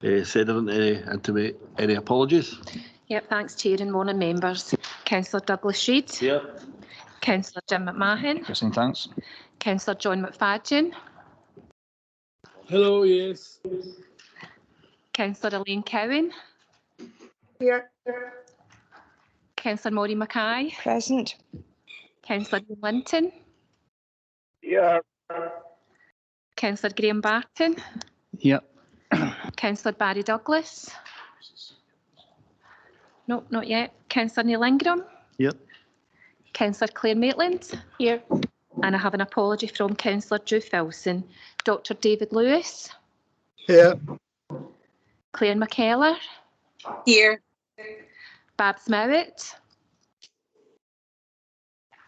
Senator, any apologies? Yep, thanks, Chair, and morning, members. Councillor Douglas Reid. Here. Councillor Jim McMahon. Christine, thanks. Councillor John McFadden. Hello, yes. Councillor Elaine Cowan. Here. Councillor Maureen Mackay. Present. Councillor Ian Linton. Here. Councillor Graham Barton. Here. Councillor Barry Douglas. No, not yet. Councillor Neil Ingram. Here. Councillor Claire Maitland. Here. And I have an apology from Councillor Drew Filson. Dr David Lewis. Here. Claire McKellar. Here. Babs Mowat.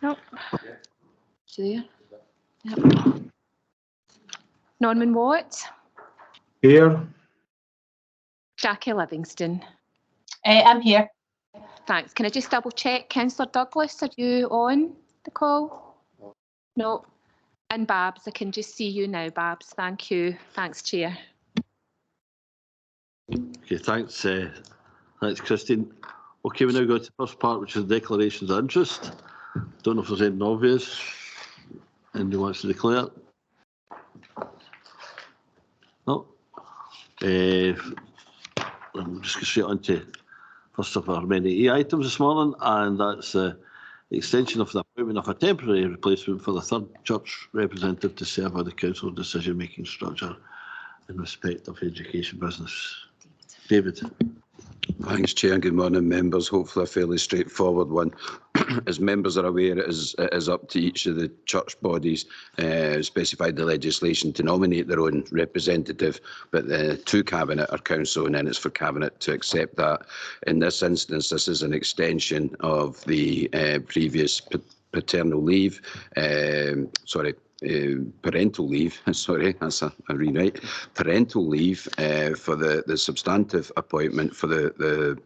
Nope. She there? Yep. Norman Watt. Here. Jackie Livingston. I'm here. Thanks. Can I just double check? Councillor Douglas, are you on the call? No. And Babs, I can just see you now, Babs. Thank you. Thanks, Chair. Okay, thanks. Thanks, Christine. Okay, we now go to the first part, which is declarations of interest. Don't know if there's anything obvious. Anybody wants to declare? No. I'm just going straight on to first of our many E items this morning, and that's the extension of the appointment of a temporary replacement for the third church representative to serve on the council decision-making structure in respect of education business. David. Thanks, Chair, and good morning, members. Hopefully a fairly straightforward one. As members are aware, it is up to each of the church bodies specified the legislation to nominate their own representative, but to Cabinet or Council, and then it's for Cabinet to accept that. In this instance, this is an extension of the previous paternal leave, parental leave, sorry, that's a rewrite, parental leave for the substantive appointment for the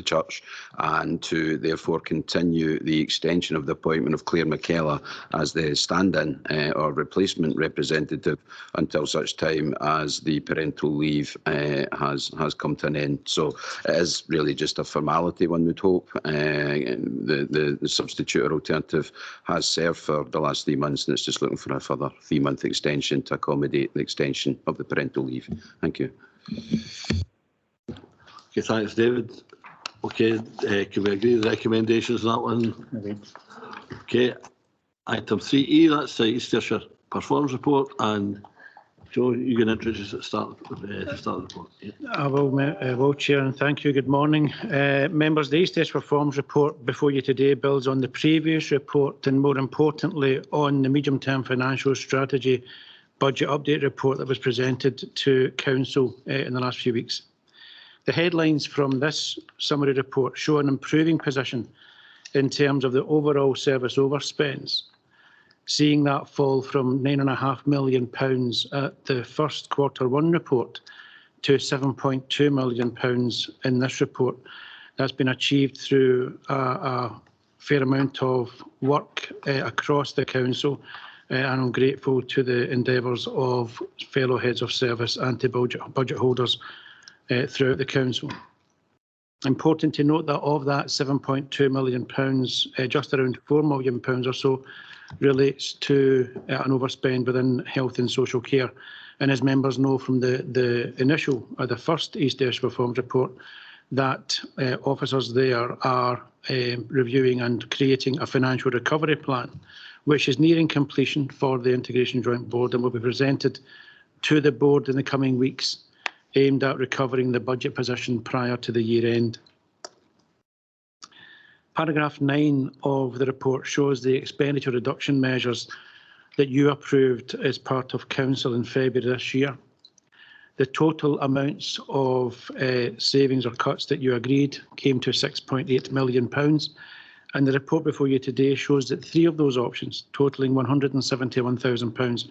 church, and to therefore continue the extension of the appointment of Claire McKellar as the stand-in or replacement representative until such time as the parental leave has come to an end. So it is really just a formality, one would hope. The substitute or alternative has served for the last 3 months, and it's just looking for a further 3-month extension to accommodate the extension of the parental leave. Thank you. Okay, thanks, David. Okay, can we agree with the recommendations on that one? Okay, item 3E, that's the East Ayrshire Performance Report, and Joe, you're going to introduce it to start the report. Yeah. I will, Chair, and thank you. Good morning. Members, the East Ayrshire Performance Report before you today builds on the previous report, and more importantly on the medium-term financial strategy budget update report that was presented to Council in the last few weeks. The headlines from this summary report show an improving position in terms of the overall service overspends, seeing that fall from £9.5 million at the first Q1 report to £7.2 million in this report. That's been achieved through a fair amount of work across the Council, and I'm grateful to the endeavours of fellow heads of service and to budget holders throughout the Council. Important to note that of that £7.2 million, just around £4 million or so relates to an overspend within health and social care. And as members know from the initial, or the first East Ayrshire Performance Report, that officers there are reviewing and creating a financial recovery plan, which is nearing completion for the Integration Joint Board and will be presented to the Board in the coming weeks, aimed at recovering the budget position prior to the year end. Paragraph 9 of the report shows the expenditure reduction measures that you approved as part of Council in February this year. The total amounts of savings or cuts that you agreed came to £6.8 million, and the report before you today shows that 3 of those options, totalling £171,000,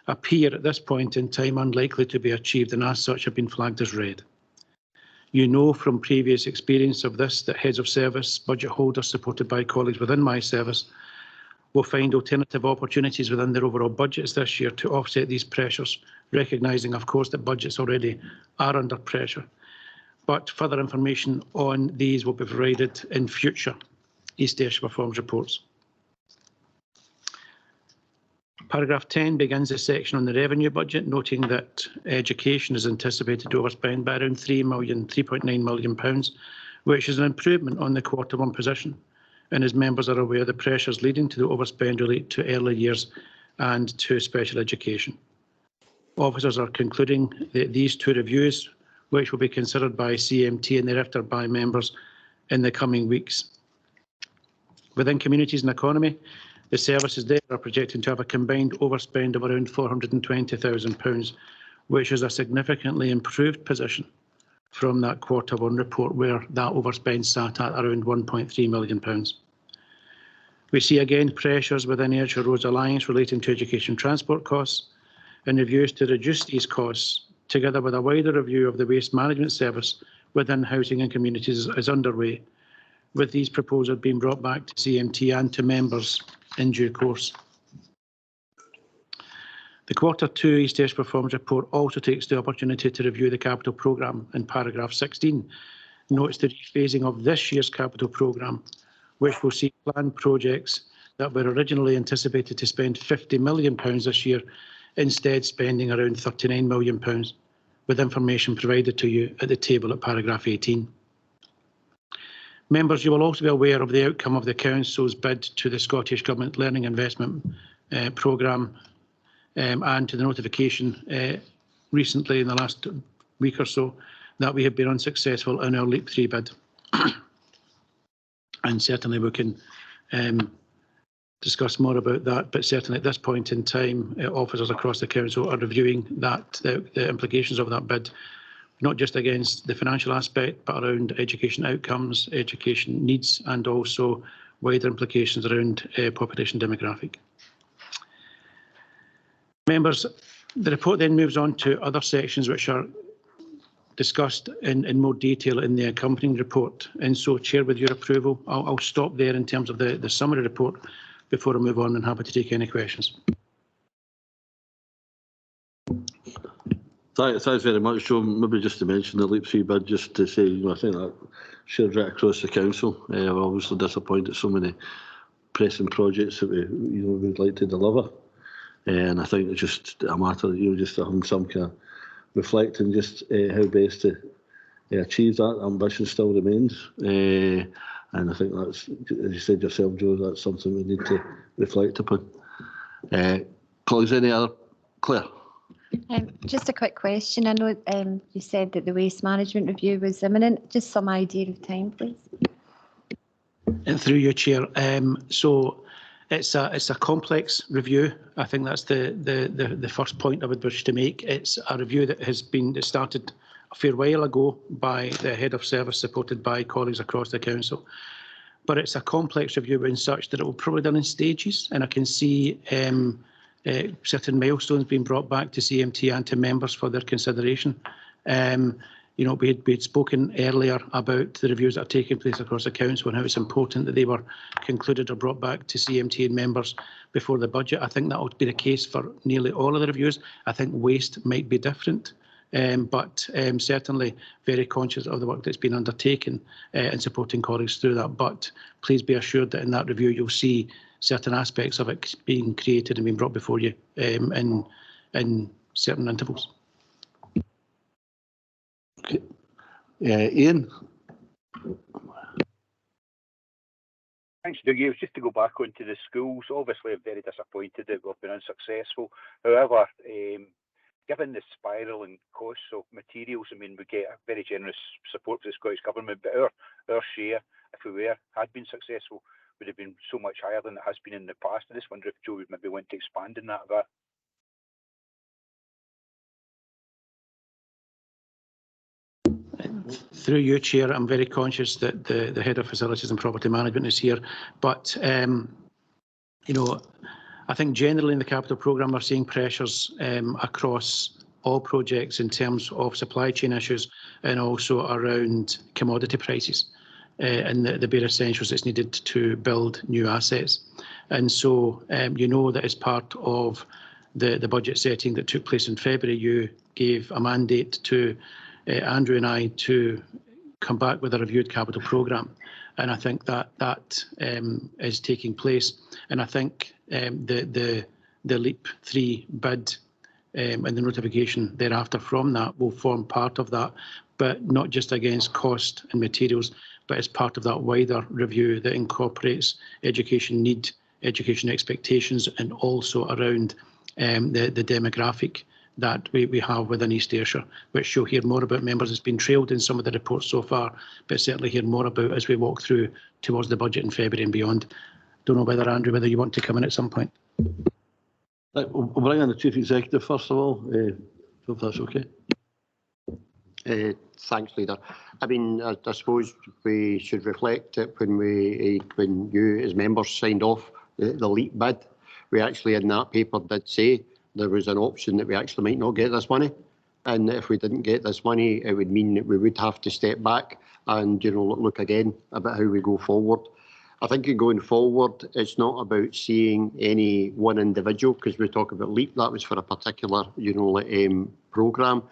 appear at this point in time unlikely to be achieved, and as such have been flagged as red. You know from previous experience of this that heads of service, budget holders supported by colleagues within my service, will find alternative opportunities within their overall budgets this year to offset these pressures, recognising, of course, that budgets already are under pressure. But further information on these will be provided in future East Ayrshire Performance reports. Paragraph 10 begins the section on the revenue budget, noting that education is anticipated to overspend by around £3.9 million, which is an improvement on the Q1 position. And as members are aware, the pressures leading to the overspend relate to early years and to special education. Officers are concluding these two reviews, which will be considered by CMT and thereafter by members in the coming weeks. Within communities and economy, the services there are projecting to have a combined overspend of around £420,000, which is a significantly improved position from that Q1 report, where that overspend sat at around £1.3 million. We see again pressures within Ayrshire Roads Alliance relating to education transport costs, and reviews to reduce these costs, together with a wider review of the waste management service within housing and communities, is underway, with these proposals being brought back to CMT and to members in due course. The Q2 East Ayrshire Performance Report also takes the opportunity to review the capital programme in paragraph 16, notes the rephasing of this year's capital programme, which will see planned projects that were originally anticipated to spend £50 million this year, instead spending around £39 million, with information provided to you at the table at paragraph 18. Members, you will also be aware of the outcome of the Council's bid to the Scottish Government Learning Investment Programme and to the notification recently in the last week or so that we have been unsuccessful in our Leap 3 bid. And certainly we can discuss more about that, but certainly at this point in time, officers across the Council are reviewing the implications of that bid, not just against the financial aspect, but around education outcomes, education needs, and also wider implications around population demographic. Members, the report then moves on to other sections which are discussed in more detail in the accompanying report. And so, Chair, with your approval, I'll stop there in terms of the summary report before I move on, and happy to take any questions. Thanks very much, Joe. Maybe just to mention the Leap 3 bid, just to say, I think that shared right across the council. We're obviously disappointed so many pressing projects that we would like to deliver, and I think it's just a matter of just having some kind of reflecting just how best to achieve that. Ambition still remains, and I think that's, as you said yourself, Joe, that's something we need to reflect upon. Colleagues, any other? Claire? Just a quick question. I know you said that the waste management review was imminent. Just some idea of time, please. And through you, Chair. So it's a complex review. I think that's the first point I would wish to make. It's a review that has been started a fair while ago by the head of service, supported by colleagues across the council. But it's a complex review in such that it will probably be done in stages, and I can see certain milestones being brought back to CMT and to members for their consideration. We had spoken earlier about the reviews that are taking place across the council and how it's important that they were concluded or brought back to CMT and members before the budget. I think that would be the case for nearly all of the reviews. I think waste might be different, but certainly very conscious of the work that's been undertaken and supporting colleagues through that. But please be assured that in that review you'll see certain aspects of it being created and being brought before you in certain intervals. Okay. Ian? Thanks, Dougie. It was just to go back onto the schools. Obviously, I'm very disappointed that we've been unsuccessful. However, given the spiral in costs of materials, I mean, we get a very generous support from the Scottish Government, but our share, if we had been successful, would have been so much higher than it has been in the past. I just wonder if Joe would maybe want to expand on that a bit. Through you, Chair, I'm very conscious that the Head of Facilities and Property Management is here, but I think generally in the capital programme we're seeing pressures across all projects in terms of supply chain issues and also around commodity prices and the bare essentials that's needed to build new assets. And so you know that as part of the budget setting that took place in February, you gave a mandate to Andrew and I to come back with a reviewed capital programme. And I think that is taking place. And I think the LEAP 3 bid and the notification thereafter from that will form part of that, but not just against cost and materials, but as part of that wider review that incorporates education need, education expectations, and also around the demographic that we have within East Ayrshire, which you'll hear more about. Members, has been trailed in some of the reports so far, but certainly hear more about as we walk through towards the budget in February and beyond. Don't know whether, Andrew, whether you want to come in at some point. Right, we'll bring in the Chief Executive first of all, if that's okay. Thanks, Leader. I mean, I suppose we should reflect that when you as members signed off the LEAP bid, we actually in that paper did say there was an option that we actually might not get this money, and if we didn't get this money, it would mean that we would have to step back and look again about how we go forward. I think going forward, it's not about seeing any one individual, because we talk about LEAP, that was for a particular programme.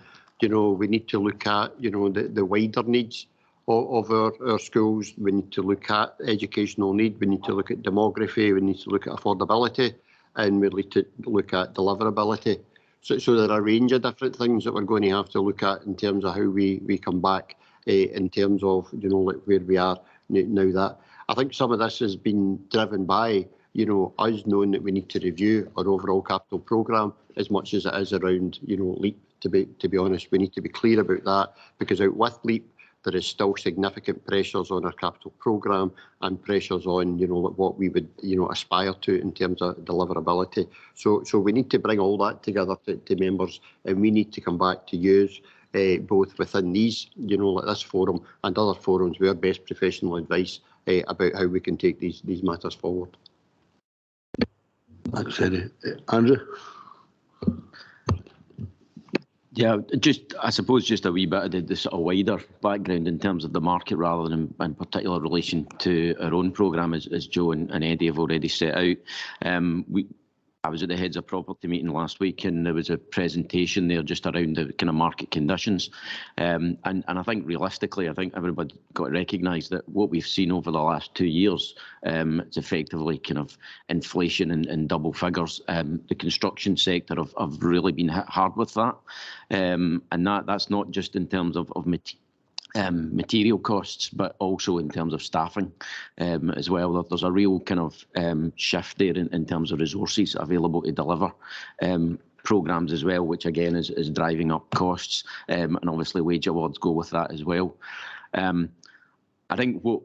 We need to look at the wider needs of our schools. We need to look at educational need. We need to look at demography. We need to look at affordability, and we need to look at deliverability. So there are a range of different things that we're going to have to look at in terms of how we come back in terms of where we are now. That I think some of this has been driven by us knowing that we need to review our overall capital programme as much as it is around LEAP. To be honest, we need to be clear about that, because out with LEAP there is still significant pressures on our capital programme and pressures on what we would aspire to in terms of deliverability. So we need to bring all that together to members, and we need to come back to use both within these like this forum and other forums with our best professional advice about how we can take these matters forward. Thanks, Eddie. Andrew? Yeah, I suppose just a wee bit of the sort of wider background in terms of the market rather than in particular relation to our own programme, as Joe and Eddie have already set out. I was at the Heads of Property meeting last week, and there was a presentation there just around the kind of market conditions. And I think realistically, I think everybody got to recognise that what we've seen over the last 2 years, it's effectively kind of inflation in double figures. The construction sector have really been hit hard with that. And that's not just in terms of material costs, but also in terms of staffing as well. There's a real kind of shift there in terms of resources available to deliver programmes as well, which again is driving up costs, and obviously wage awards go with that as well. I think what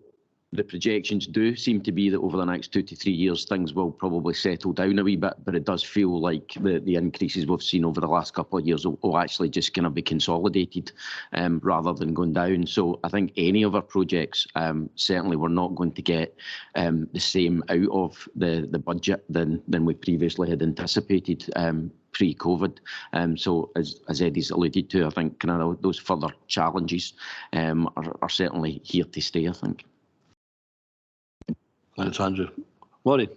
the projections do seem to be that over the next 2 to 3 years things will probably settle down a wee bit, but it does feel like the increases we've seen over the last couple of years will actually just kind of be consolidated rather than going down. So I think any of our projects, certainly we're not going to get the same out of the budget than we previously had anticipated pre-COVID. So as Eddie's alluded to, I think kind of those further challenges are certainly here to stay, I think. Thanks, Andrew. Maureen?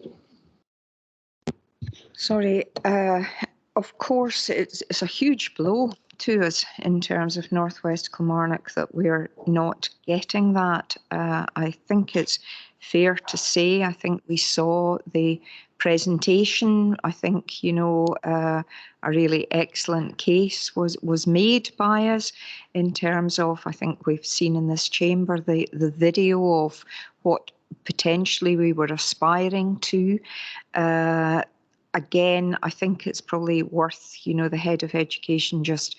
Sorry, of course, it's a huge blow to us in terms of North West Kilmarnock that we're not getting that. I think it's fair to say, I think we saw the presentation. I think, a really excellent case was made by us in terms of, I think we've seen in this chamber the video of what potentially we were aspiring to. Again, I think it's probably worth, the Head of Education just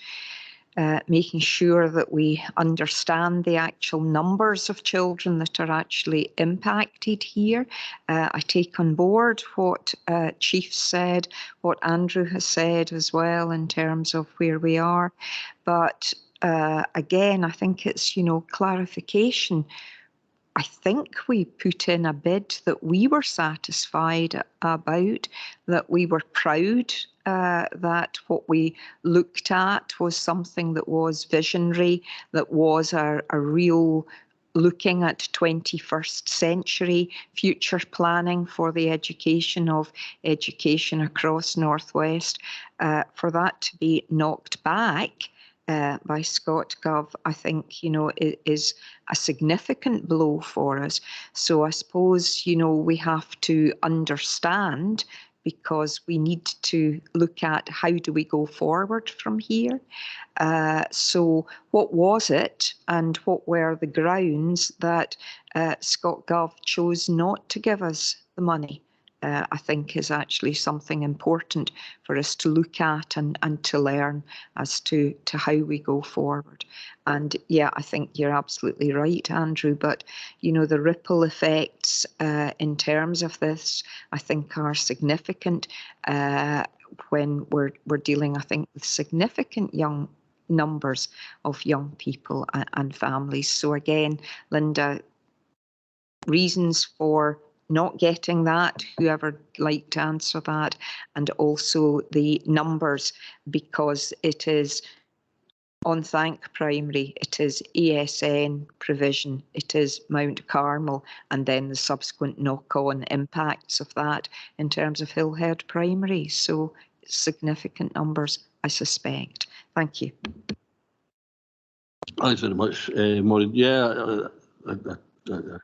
making sure that we understand the actual numbers of children that are actually impacted here. I take on board what Chief said, what Andrew has said as well in terms of where we are. But again, I think it's, clarification. I think we put in a bid that we were satisfied about, that we were proud that what we looked at was something that was visionary, that was a real looking at 21st century future planning for the education across Northwest, for that to be knocked back by Scott Gov, I think, is a significant blow for us. So I suppose, we have to understand, because we need to look at how do we go forward from here. So what was it, and what were the grounds that Scott Gov chose not to give us the money? I think is actually something important for us to look at and to learn as to how we go forward. And yeah, I think you're absolutely right, Andrew, but the ripple effects in terms of this, I think, are significant when we're dealing, I think, with significant numbers of young people and families. So again, Linda, reasons for not getting that, whoever like to answer that, and also the numbers, because it is on Thank Primary, it is ESN provision, it is Mount Carmel, and then the subsequent knock-on impacts of that in terms of Hillhead Primary. So significant numbers, I suspect. Thank you. Thanks very much, Maureen. Yeah, I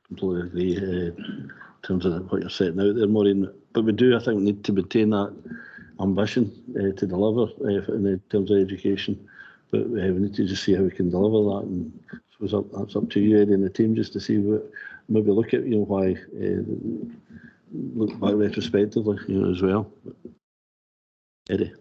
completely agree in terms of what you're setting out there, Maureen. But we do, I think, need to maintain that ambition to deliver in terms of education. But we need to just see how we can deliver that. And I suppose that's up to you, Eddie, and the team, just to see what, maybe look at why look back retrospectively, as well. Eddie.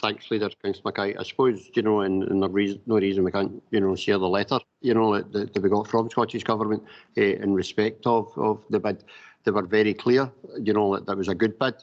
Thanks, Leader, Councillor Mackay. I suppose, and there's no reason we can't, share the letter, that we got from Scottish Government in respect of the bid. They were very clear, that there was a good bid,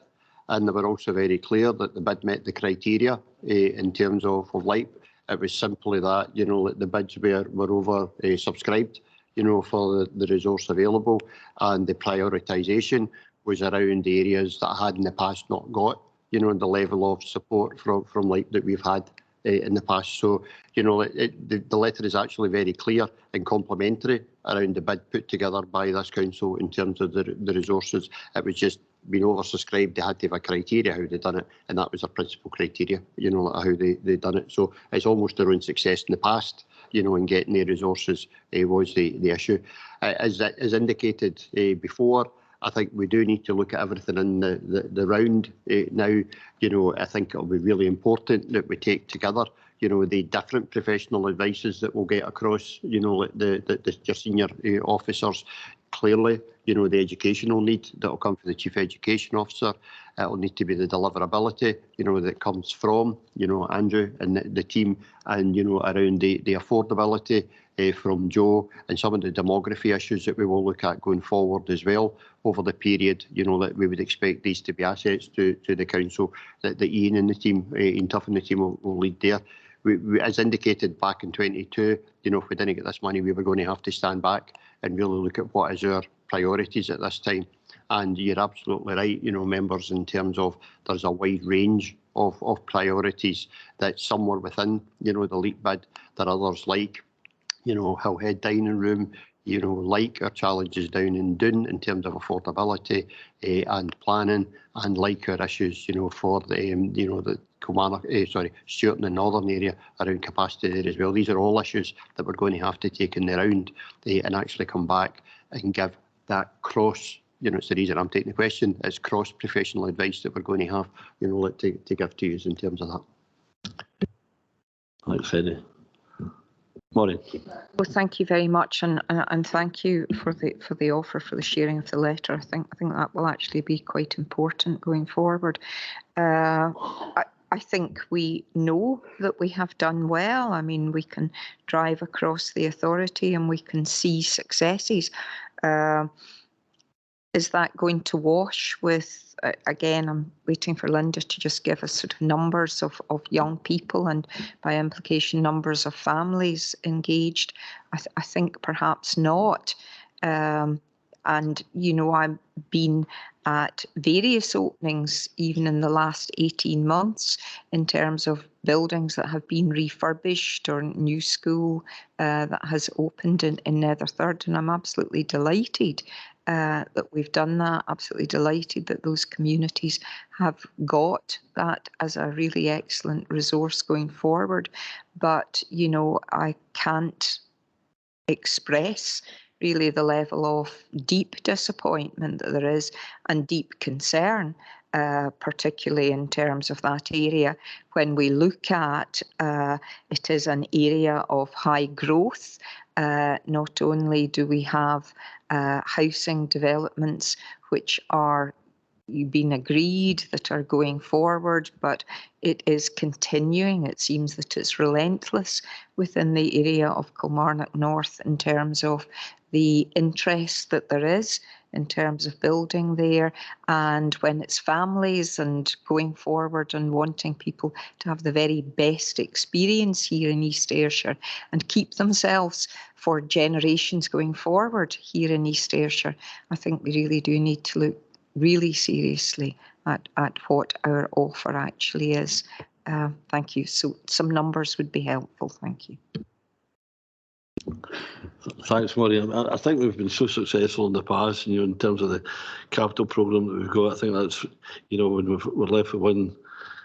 and they were also very clear that the bid met the criteria in terms of LIPE. It was simply that, that the bids were over subscribed, for the resource available, and the prioritisation was around areas that had in the past not got the level of support from LIPE that we've had in the past. So, the letter is actually very clear and complementary around the bid put together by this council in terms of the resources. It was just being oversubscribed. They had to have a criteria how they done it, and that was their principal criteria, how they done it. So it's almost their own success in the past, in getting the resources was the issue. As indicated before, I think we do need to look at everything in the round now. I think it'll be really important that we take together, the different professional advices that we'll get across, your senior officers. Clearly, the educational need that will come from the Chief Education Officer. It'll need to be the deliverability, that comes from, Andrew and the team, and, around the affordability from Joe, and some of the demography issues that we will look at going forward as well over the period, that we would expect these to be assets to the council, that Ian and the team, Ian Tuff and the team will lead there. We, as indicated back in 22, if we didn't get this money, we were going to have to stand back and really look at what is our priorities at this time. And you're absolutely right, members, in terms of there's a wide range of priorities that some were within, the LEAP bid, that others like, Hillhead Dining Room, like our challenges down in Doon in terms of affordability and planning, and like our issues, for the, the Kilmarnock, Stuart and the northern area around capacity there as well. These are all issues that we're going to have to take in the round and actually come back and give that cross, it's the reason I'm taking the question, it's cross-professional advice that we're going to have, to give to you in terms of that. Thanks, Eddie. Maureen. Well, thank you very much, and thank you for the offer, for the sharing of the letter. I think that will actually be quite important going forward. I think we know that we have done well. I mean, we can drive across the authority and we can see successes. Is that going to wash with, again, I'm waiting for Linda to just give us sort of numbers of young people and by implication numbers of families engaged? I think perhaps not. And, I've been at various openings, even in the last 18 months, in terms of buildings that have been refurbished or new school that has opened in Netherthird. And I'm absolutely delighted that we've done that, absolutely delighted that those communities have got that as a really excellent resource going forward. But, you know, I can't express really the level of deep disappointment that there is and deep concern, particularly in terms of that area. When we look at it is an area of high growth. Not only do we have housing developments which are been agreed that are going forward, but it is continuing. It seems that it's relentless within the area of Kilmarnock North in terms of the interest that there is in terms of building there. And when it's families and going forward and wanting people to have the very best experience here in East Ayrshire and keep themselves for generations going forward here in East Ayrshire, I think we really do need to look really seriously at what our offer actually is. Thank you. So some numbers would be helpful. Thank you. Thanks, Maureen. I think we've been so successful in the past, you know, in terms of the capital programme that we've got. I think that's, you know, when we're left with one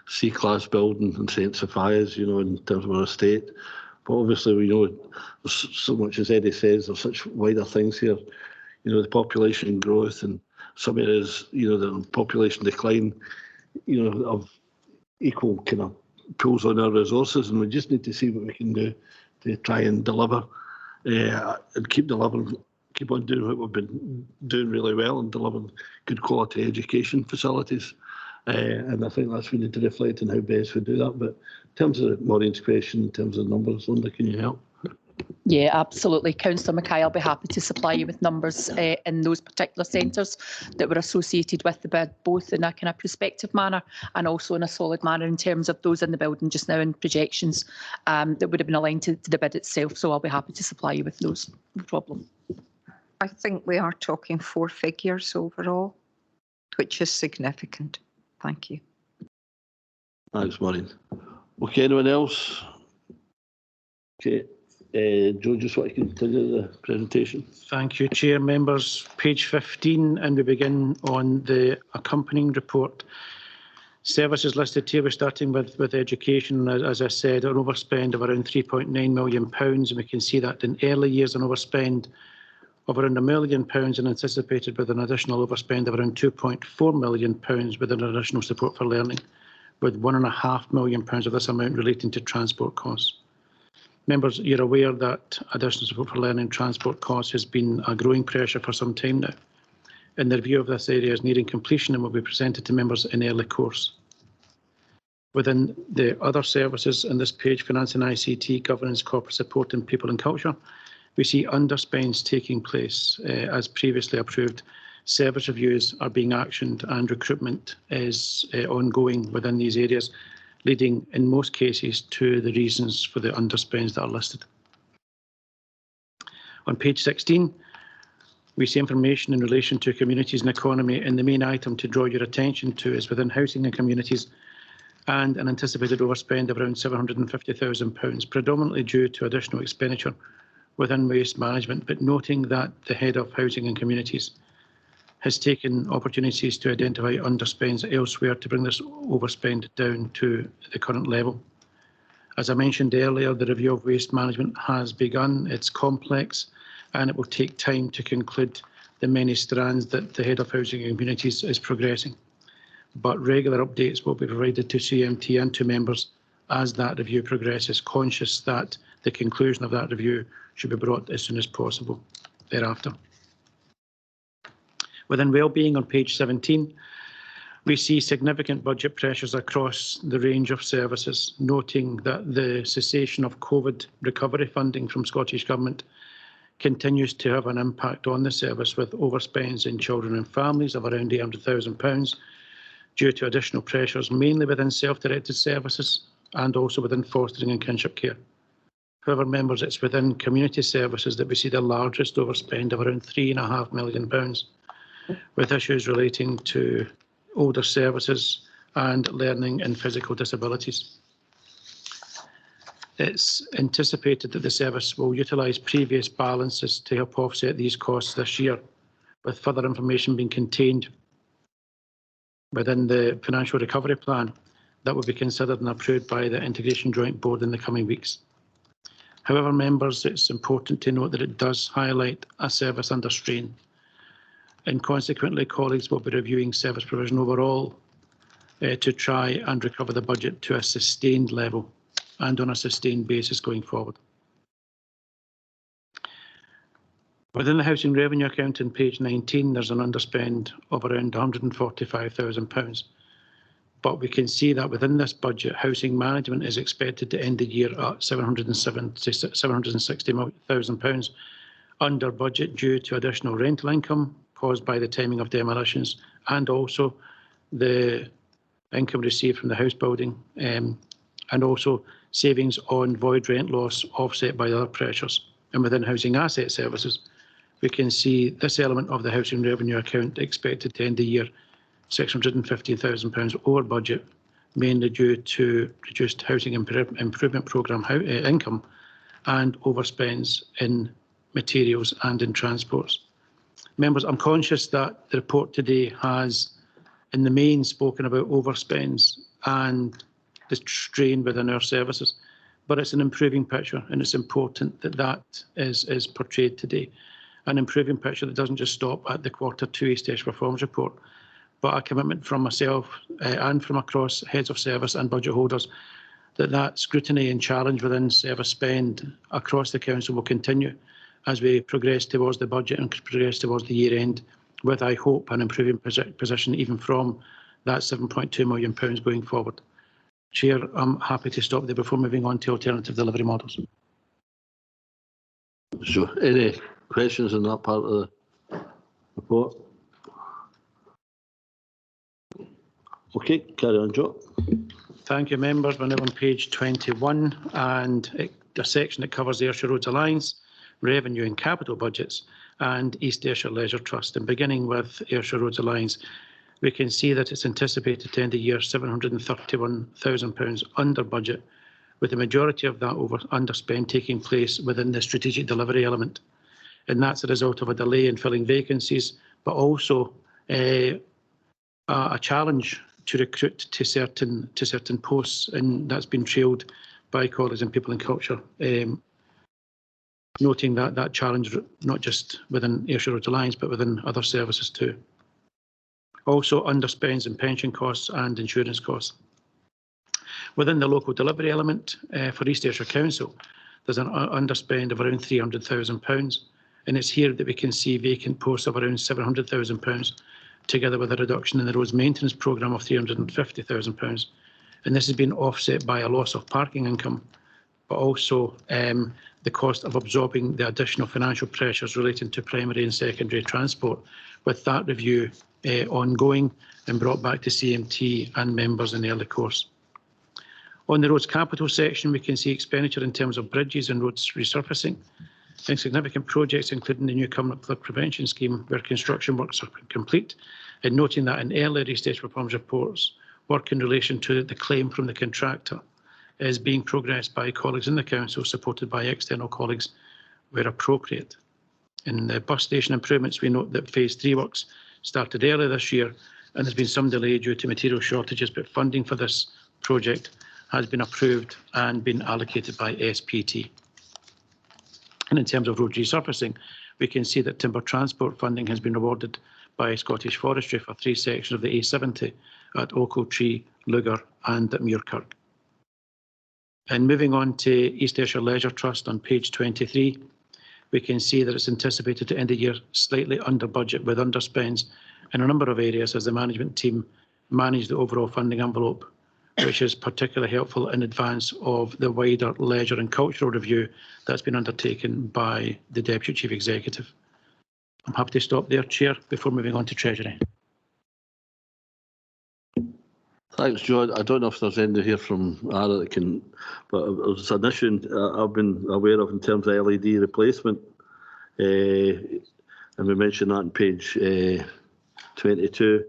C-class building in St Sophia's, you know, in terms of our estate. But obviously, we know there's so much, as Eddie says, there's such wider things here. You know, the population growth and some areas, you know, the population decline, you know, of equal kind of pulls on our resources, and we just need to see what we can do to try and deliver and keep on doing what we've been doing really well and delivering good quality education facilities. And I think that's we need to reflect on how best we do that. But in terms of Maureen's question, in terms of numbers, Linda, can you help? Yeah, absolutely. Councillor Mackay, I'll be happy to supply you with numbers in those particular centres that were associated with the bid, both in a kind of prospective manner and also in a solid manner in terms of those in the building just now and projections that would have been aligned to the bid itself. So I'll be happy to supply you with those, no problem. I think we are talking 4 figures overall, which is significant. Thank you. Thanks, Maureen. Okay, anyone else? Okay. Joe, just want to continue the presentation. Thank you, Chair. Members, page 15, and we begin on the accompanying report. Services listed here, we're starting with education. As I said, an overspend of around £3.9 million, and we can see that in early years an overspend of around £1 million and anticipated with an additional overspend of around £2.4 million with an additional support for learning, with £1.5 million of this amount relating to transport costs. Members, you're aware that additional support for learning transport costs has been a growing pressure for some time now. And the review of this area is nearing completion and will be presented to members in early course. Within the other services in this page, finance and ICT, governance, corporate support and people and culture, we see underspends taking place as previously approved. Service reviews are being actioned and recruitment is ongoing within these areas, leading in most cases to the reasons for the underspends that are listed. On page 16, we see information in relation to communities and economy, and the main item to draw your attention to is within housing and communities, and an anticipated overspend of around £750,000, predominantly due to additional expenditure within waste management, but noting that the head of housing and communities has taken opportunities to identify underspends elsewhere to bring this overspend down to the current level. As I mentioned earlier, the review of waste management has begun. It's complex and it will take time to conclude the many strands that the head of housing and communities is progressing. But regular updates will be provided to CMT and to members as that review progresses, conscious that the conclusion of that review should be brought as soon as possible thereafter. Within wellbeing on page 17, we see significant budget pressures across the range of services, noting that the cessation of COVID recovery funding from Scottish Government continues to have an impact on the service, with overspends in children and families of around £800,000 due to additional pressures, mainly within self-directed services and also within fostering and kinship care. However, members, it's within community services that we see the largest overspend of around £3.5 million, with issues relating to older services and learning and physical disabilities. It's anticipated that the service will utilise previous balances to help offset these costs this year, with further information being contained within the financial recovery plan that will be considered and approved by the Integration Joint Board in the coming weeks. However, members, it's important to note that it does highlight a service under strain, and consequently colleagues will be reviewing service provision overall to try and recover the budget to a sustained level and on a sustained basis going forward. Within the housing revenue account on page 19, there's an underspend of around £145,000. But we can see that within this budget, housing management is expected to end the year at £760,000 under budget due to additional rental income caused by the timing of demolitions and also the income received from the house building and also savings on void rent loss offset by other pressures. And within housing asset services, we can see this element of the housing revenue account expected to end the year £615,000 over budget, mainly due to reduced housing improvement programme income and overspends in materials and in transports. Members, I'm conscious that the report today has, in the main, spoken about overspends and the strain within our services, but it's an improving picture, and it's important that that is portrayed today. An improving picture that doesn't just stop at the Q2 East Ayrshire Performance Report, but a commitment from myself and from across heads of service and budget holders that scrutiny and challenge within service spend across the council will continue as we progress towards the budget and progress towards the year end, with, I hope, an improving position even from that £7.2 million going forward. Chair, I'm happy to stop there before moving on to alternative delivery models. So, any questions on that part of the report? Okay, carry on, Joe. Thank you, members. We're now on page 21 and a section that covers the Ayrshire Roads Alliance, revenue and capital budgets, and East Ayrshire Leisure Trust. And beginning with Ayrshire Roads Alliance, we can see that it's anticipated to end the year £731,000 under budget, with the majority of that underspend taking place within the strategic delivery element. And that's a result of a delay in filling vacancies, but also a challenge to recruit to certain posts, and that's been trailed by colleagues in People and Culture, noting that challenge not just within Ayrshire Roads Alliance but within other services too. Also underspends in pension costs and insurance costs. Within the local delivery element for East Ayrshire Council, there's an underspend of around £300,000, and it's here that we can see vacant posts of around £700,000, together with a reduction in the roads maintenance programme of £350,000. And this has been offset by a loss of parking income, but also the cost of absorbing the additional financial pressures relating to primary and secondary transport, with that review ongoing and brought back to CMT and members in the early course. On the roads capital section, we can see expenditure in terms of bridges and roads resurfacing, and significant projects including the new Cumnock Flood Prevention Scheme, where construction works are complete, and noting that in earlier East Ayrshire Performance reports, work in relation to the claim from the contractor is being progressed by colleagues in the council, supported by external colleagues where appropriate. In the bus station improvements, we note that phase 3 works started earlier this year, and there's been some delay due to material shortages, but funding for this project has been approved and been allocated by SPT. And in terms of road resurfacing, we can see that timber transport funding has been awarded by Scottish Forestry for 3 sections of the A70 at Ochiltree, Lugar and at Muirkirk. And moving on to East Ayrshire Leisure Trust on page 23, we can see that it's anticipated to end the year slightly under budget, with underspends in a number of areas as the management team manage the overall funding envelope, which is particularly helpful in advance of the wider leisure and cultural review that's been undertaken by the Deputy Chief Executive. I'm happy to stop there, Chair, before moving on to Treasury. Thanks, John. I don't know if there's anything here from Ara that can, but it's an issue I've been aware of in terms of LED replacement. And we mentioned that on page 22.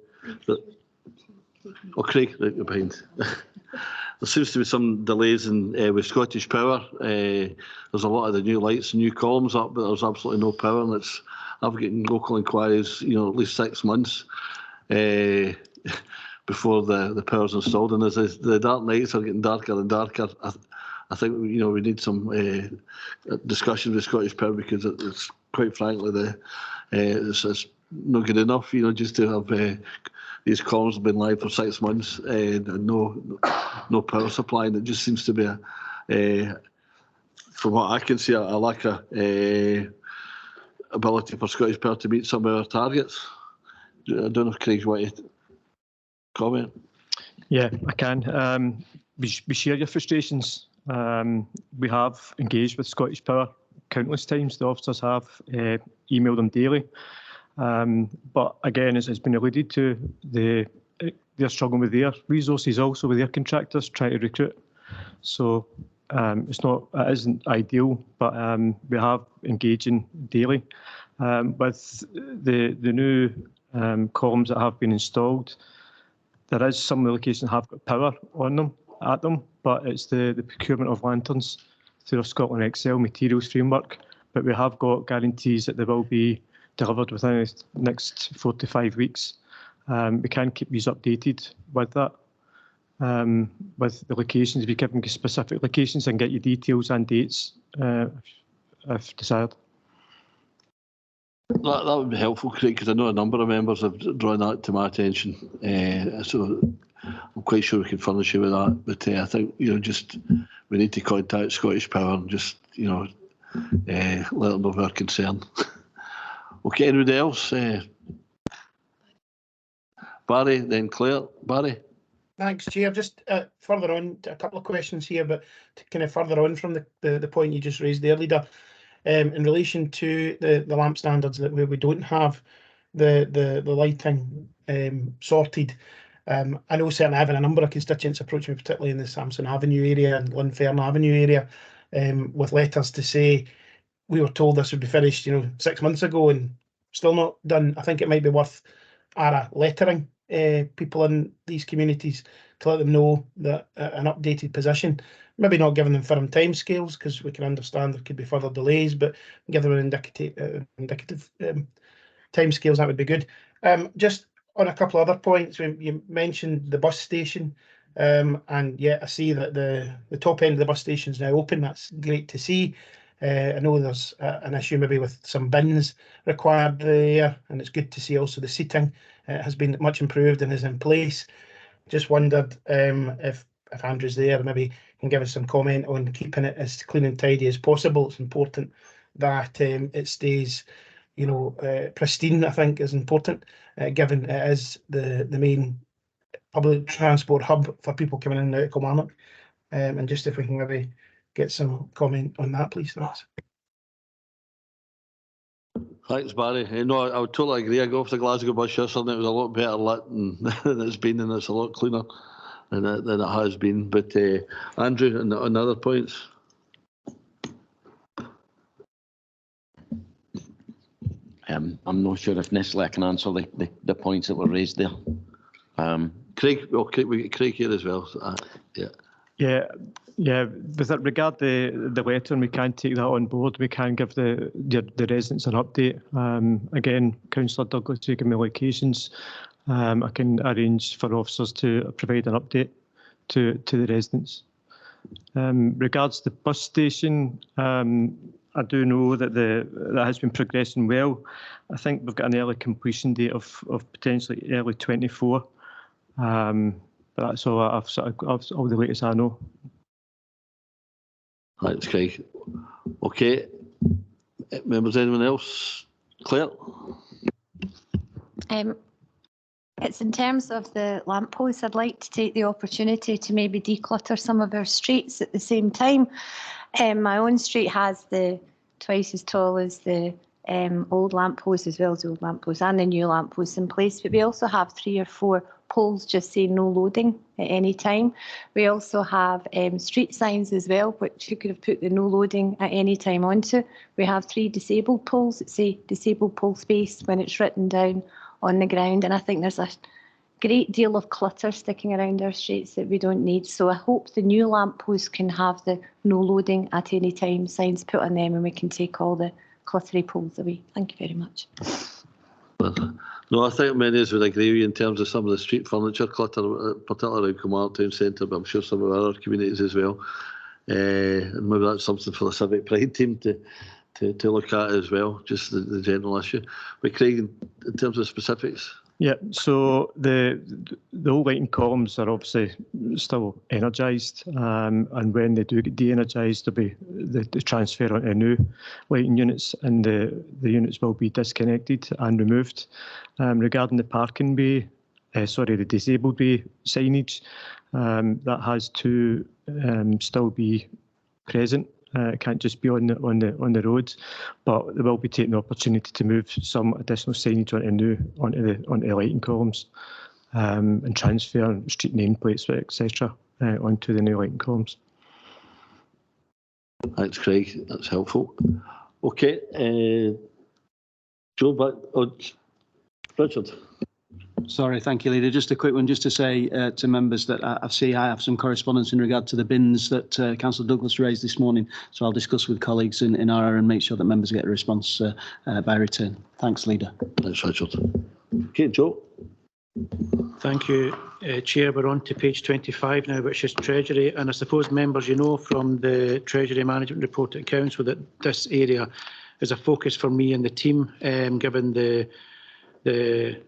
Oh, Craig, right behind. There seems to be some delays in with Scottish Power. There's a lot of the new lights and new columns up, but there's absolutely no power, and I've getting local inquiries, at least 6 months before the power's installed. And as the dark nights are getting darker and darker, I think we need some discussion with Scottish Power, because it's quite frankly it's not good enough, just to have these columns have been live for 6 months and no power supply, and it just seems to be from what I can see a lack of ability for Scottish Power to meet some of our targets. I don't know if Craig's want to comment. Yeah, I can. We share your frustrations. We have engaged with Scottish Power countless times. The officers have emailed them daily. But again, as has been alluded to, they're struggling with their resources, also with their contractors trying to recruit. So it isn't ideal, but we have engaging daily. With the new columns that have been installed, there is some locations that have got power on them, but it's the procurement of lanterns through our Scotland Excel materials framework. But we have got guarantees that they will be delivered within the next 4 to 5 weeks. We can keep these updated with that. With the locations, we give them specific locations and get you details and dates if desired. That would be helpful, Craig, because I know a number of members have drawn that to my attention. So I'm quite sure we can furnish you with that. But I think we need to contact Scottish Power and just let them know our concern. Okay, anybody else? Barry, then Claire. Barry. Thanks, Chair. Just further on, a couple of questions here, but to kind of further on from the point you just raised there, Leader, in relation to the lamp standards that we don't have the lighting sorted. I know certainly having a number of constituents approach me, particularly in the Samson Avenue area and Lunfern Avenue area, with letters to say we were told this would be finished 6 months ago and still not done. I think it might be worth lettering people in these communities to let them know that an updated position, maybe not giving them firm timescales, because we can understand there could be further delays, but give them an indicative timescales, that would be good. Just on a couple of other points, you mentioned the bus station, and yeah, I see that the top end of the bus station is now open. That's great to see. I know there's an issue maybe with some bins required there, and it's good to see also the seating has been much improved and is in place. Just wondered if Andrew's there, maybe can give us some comment on keeping it as clean and tidy as possible. It's important that it stays, pristine. I think is important, given it is the main public transport hub for people coming in and out of Kilmarnock. And just if we can maybe get some comment on that, please. Thanks. Thanks, Barry. No, I would totally agree. I got off the Glasgow bus yesterday. It was a lot better lit than it's been, and it's a lot cleaner than it has been. But Andrew, on other points. I'm not sure if necessarily I can answer the points that were raised there. Craig, okay, we get Craig here as well. So, yeah. Yeah, with regard to the letter, and we can take that on board. We can give the residents an update. Again, Councillor Douglas, you give me locations. I can arrange for officers to provide an update to the residents. Regards the bus station, I do know that that has been progressing well. I think we've got an early completion date of potentially early 24. But that's all all the latest I know. Thanks, Craig. Okay, members, anyone else? Claire? It's in terms of the lampposts, I'd like to take the opportunity to maybe declutter some of our streets at the same time. My own street has the twice as tall as the old lampposts, as well as the old lampposts and the new lampposts in place, but we also have 3 or 4 poles just saying no loading at any time. We also have street signs as well, which you could have put the no loading at any time onto. We have 3 disabled poles that say disabled pole space when it's written down on the ground, and I think there's a great deal of clutter sticking around our streets that we don't need. So I hope the new lampposts can have the no loading at any time signs put on them, and we can take all the cluttery poles away. Thank you very much. No, I think many of us would agree with you in terms of some of the street furniture clutter, particularly in Kilmarnock Town Centre, but I'm sure some of our other communities as well. And maybe that's something for the Civic Pride team to look at as well, just the general issue. But Craig, in terms of specifics? Yeah, so the old lighting columns are obviously still energised, and when they do get de-energised, there'll be the transfer onto new lighting units, and the units will be disconnected and removed. Regarding the parking bay, the disabled bay signage, that has to still be present. It can't just be on the roads, but they will be taking the opportunity to move some additional signage onto the lighting columns, and transfer street nameplates, etc., onto the new lighting columns. Thanks, Craig. That's helpful. Okay, Joe, Richard. Sorry, thank you, Leader. Just a quick one, just to say to members that I have some correspondence in regard to the bins that Councillor Douglas raised this morning. So I'll discuss with colleagues in our area and make sure that members get a response by return. Thanks, Leader. Thanks, Richard. Okay, Joe. Thank you, Chair. We're on to page 25 now, which is Treasury. And I suppose members, you know from the Treasury Management Report at Council that this area is a focus for me and the team, given the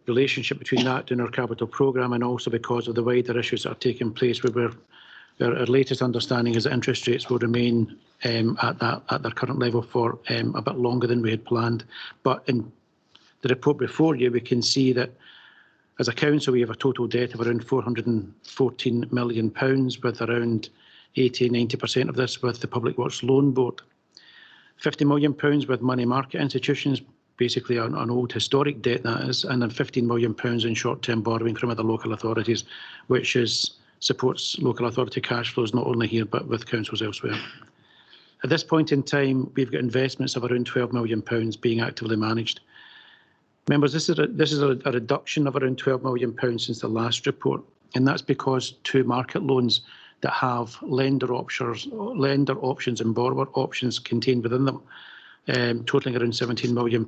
relationship between that and our capital programme, and also because of the wider issues that are taking place, where our latest understanding is that interest rates will remain at their current level for a bit longer than we had planned. But in the report before you, we can see that as a council, we have a total debt of around £414 million, with around 80–90% of this with the Public Works Loan Board. £50 million with money market institutions, basically an old historic debt that is, and then £15 million in short-term borrowing from other local authorities, which supports local authority cash flows not only here but with councils elsewhere. At this point in time, we've got investments of around £12 million being actively managed. Members, this is a reduction of around £12 million since the last report, and that's because two market loans that have lender options and borrower options contained within them, totalling around £17 million,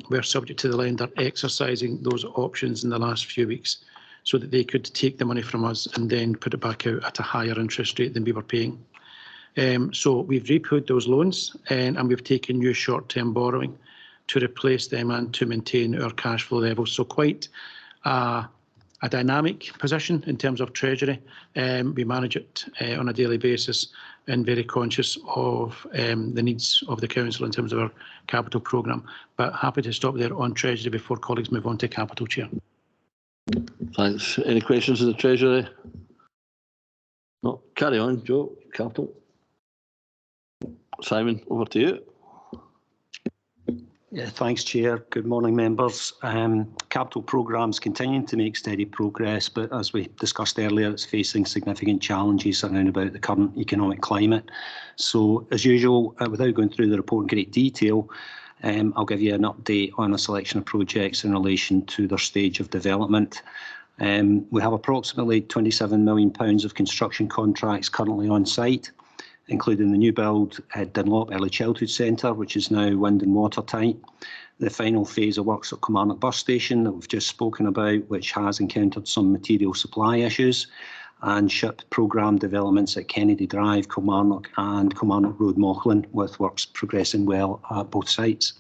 were subject to the lender exercising those options in the last few weeks so that they could take the money from us and then put it back out at a higher interest rate than we were paying. So we've repaid those loans and we've taken new short-term borrowing to replace them and to maintain our cash flow levels. So quite a dynamic position in terms of Treasury. We manage it on a daily basis and very conscious of the needs of the Council in terms of our capital programme. But happy to stop there on Treasury before colleagues move on to capital, Chair. Thanks. Any questions of the Treasury? No. Carry on, Joe. Capital. Simon, over to you. Yeah, thanks, Chair. Good morning, members. Capital programmes continuing to make steady progress, but as we discussed earlier, it's facing significant challenges around about the current economic climate. So, as usual, without going through the report in great detail, I'll give you an update on a selection of projects in relation to their stage of development. We have approximately £27 million of construction contracts currently on site, including the new build at Dunlop Early Childhood Centre, which is now wind and watertight. The final phase of works at Kilmarnock Bus Station that we've just spoken about, which has encountered some material supply issues, and SHIP programme developments at Kennedy Drive, Kilmarnock and Kilmarnock Road, Mauchline, with works progressing well at both sites.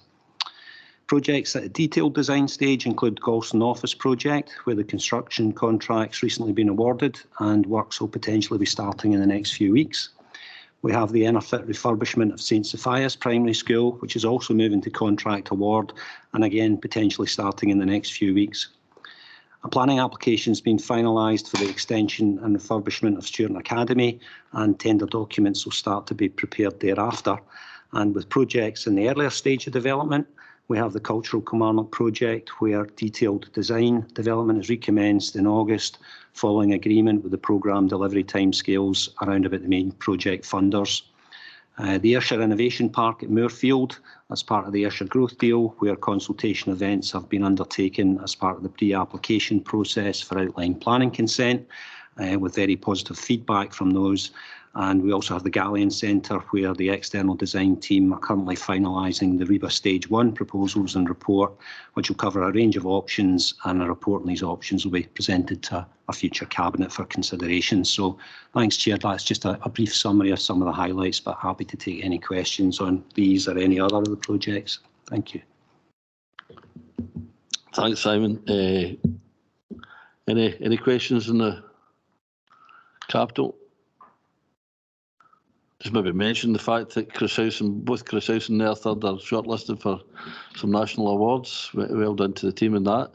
Projects at a detailed design stage include Galston Office project, where the construction contract's recently been awarded and works will potentially be starting in the next few weeks. We have the inner-fit refurbishment of St Sophia's Primary School, which is also moving to contract award and again potentially starting in the next few weeks. A planning application has been finalised for the extension and refurbishment of Student Academy, and tender documents will start to be prepared thereafter. And with projects in the earlier stage of development, we have the Cultural Kilmarnock project, where detailed design development is recommenced in August, following agreement with the programme delivery timescales around about the main project funders. The Ayrshire Innovation Park at Moorfield, as part of the Ayrshire Growth Deal, where consultation events have been undertaken as part of the pre-application process for outline planning consent, with very positive feedback from those. And we also have the Galleon Centre, where the external design team are currently finalising the REBA Stage 1 proposals and report, which will cover a range of options, and a report on these options will be presented to a future Cabinet for consideration. So thanks, Chair. That's just a brief summary of some of the highlights, but happy to take any questions on these or any other of the projects. Thank you. Thanks, Simon. Any questions on the capital? Just maybe mention the fact that both Chris House and Nerthard are shortlisted for some national awards. Well done to the team in that.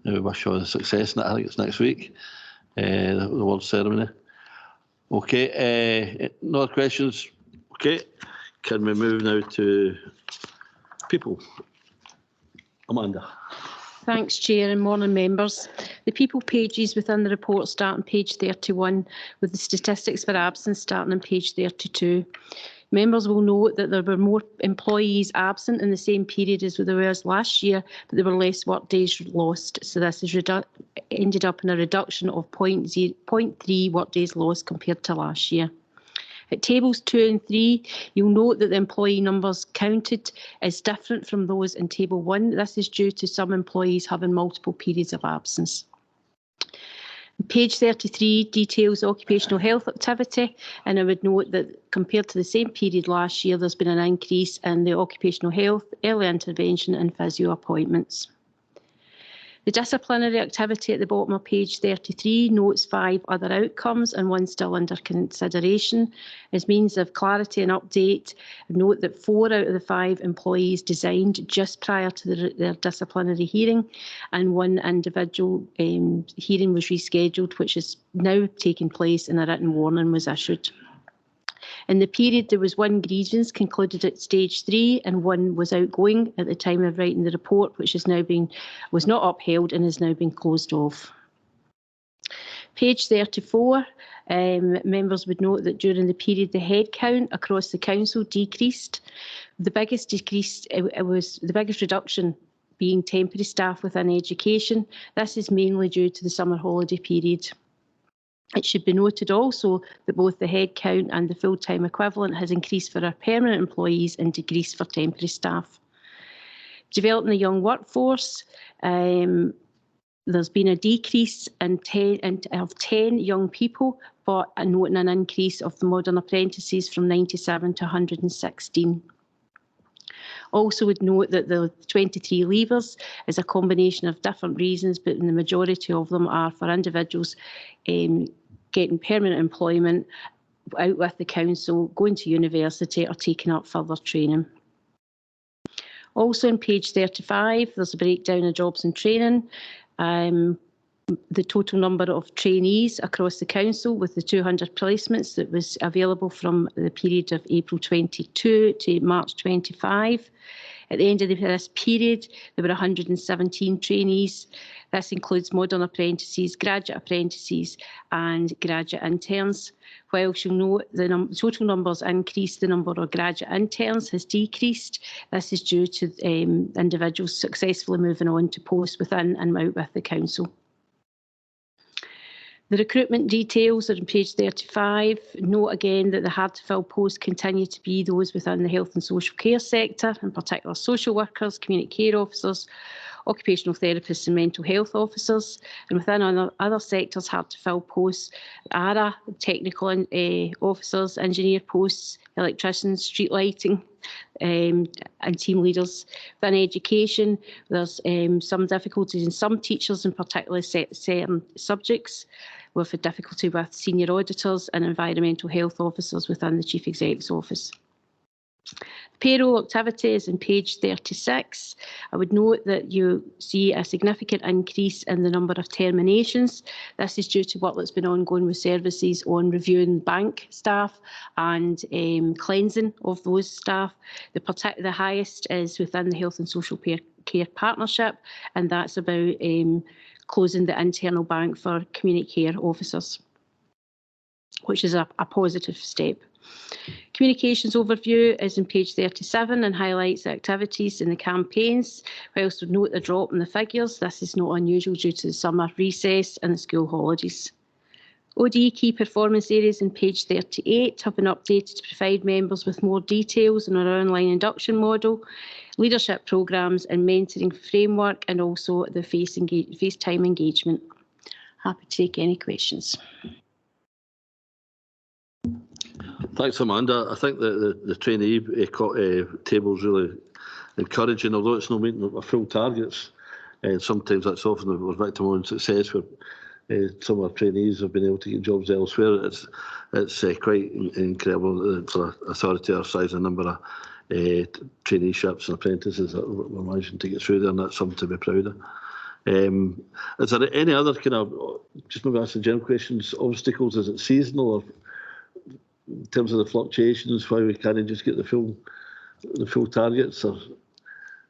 We wish you all the success in it. I think it's next week, the award ceremony. Okay, no other questions? Okay, can we move now to people? Amanda. Thanks, Chair, and morning, members. The people pages within the report start on page 31, with the statistics for absence starting on page 32. Members will note that there were more employees absent in the same period as there was last year, but there were less work days lost. So this has ended up in a reduction of 0.3 work days lost compared to last year. At tables 2 and 3, you'll note that the employee numbers counted is different from those in table 1. This is due to some employees having multiple periods of absence. Page 33 details occupational health activity, and I would note that compared to the same period last year, there's been an increase in the occupational health, early intervention and physio appointments. The disciplinary activity at the bottom of page 33 notes 5 other outcomes and one still under consideration. As means of clarity and update, note that 4 out of the 5 employees resigned just prior to their disciplinary hearing, and 1 individual hearing was rescheduled, which is now taking place, and a written warning was issued. In the period, there was 1 grievance concluded at stage 3 and 1 was outgoing at the time of writing the report, which was not upheld and has now been closed off. Page 34, members would note that during the period, the headcount across the council decreased. The biggest decrease, the biggest reduction being temporary staff within education. This is mainly due to the summer holiday period. It should be noted also that both the headcount and the full-time equivalent has increased for our permanent employees and decreased for temporary staff. Developing the young workforce, there's been a decrease of 10 young people, but noting an increase of the modern apprentices from 97 to 116. Also would note that the 23 leavers is a combination of different reasons, but the majority of them are for individuals getting permanent employment out with the council, going to university or taking up further training. Also on page 35, there's a breakdown of jobs and training. The total number of trainees across the council with the 200 placements that was available from the period of April 22 to March 25. At the end of this period, there were 117 trainees. This includes modern apprentices, graduate apprentices and graduate interns. Whilst you'll note the total numbers increased, the number of graduate interns has decreased. This is due to individuals successfully moving on to posts within and out with the council. The recruitment details are on page 35. Note again that the hard-to-fill posts continue to be those within the health and social care sector, in particular social workers, community care officers, occupational therapists and mental health officers. And within other sectors, hard-to-fill posts are technical officers, engineer posts, electricians, street lighting, and team leaders. Within education, there's some difficulties in some teachers, in particular certain subjects. We've had difficulty with senior auditors and environmental health officers within the Chief Exec's office. Payroll activities on page 36. I would note that you see a significant increase in the number of terminations. This is due to work that's been ongoing with services on reviewing bank staff and cleansing of those staff. The highest is within the Health and Social Care Partnership, and that's about closing the internal bank for community care officers, which is a positive step. Communications overview is on page 37 and highlights the activities in the campaigns, whilst we note the drop in the figures. This is not unusual due to the summer recess and the school holidays. ODE key performance areas on page 38 have been updated to provide members with more details on our online induction model, leadership programmes and mentoring framework, and also the FaceTime engagement. Happy to take any questions. Thanks, Amanda. I think that the trainee table is really encouraging, although it's not meeting our full targets. And sometimes that's often a victim of success where some of our trainees have been able to get jobs elsewhere. It's quite incredible for an authority our size, the number of traineeships and apprentices that we're managing to get through there, and that's something to be proud of. Is there any other kind of, just maybe ask the general questions, obstacles? Is it seasonal, or in terms of the fluctuations, why we can't just get the full targets, or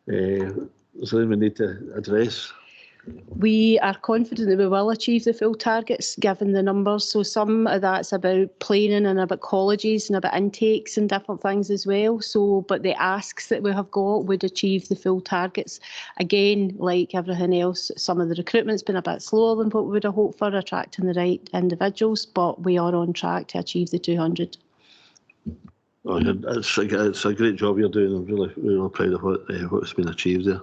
is there anything we need to address? We are confident that we will achieve the full targets given the numbers. So some of that's about planning and about colleges and about intakes and different things as well. So, but the asks that we have got would achieve the full targets. Again, like everything else, some of the recruitment's been a bit slower than what we would have hoped for, attracting the right individuals, but we are on track to achieve the 200. Oh, it's a great job you're doing. I'm really proud of what's been achieved there.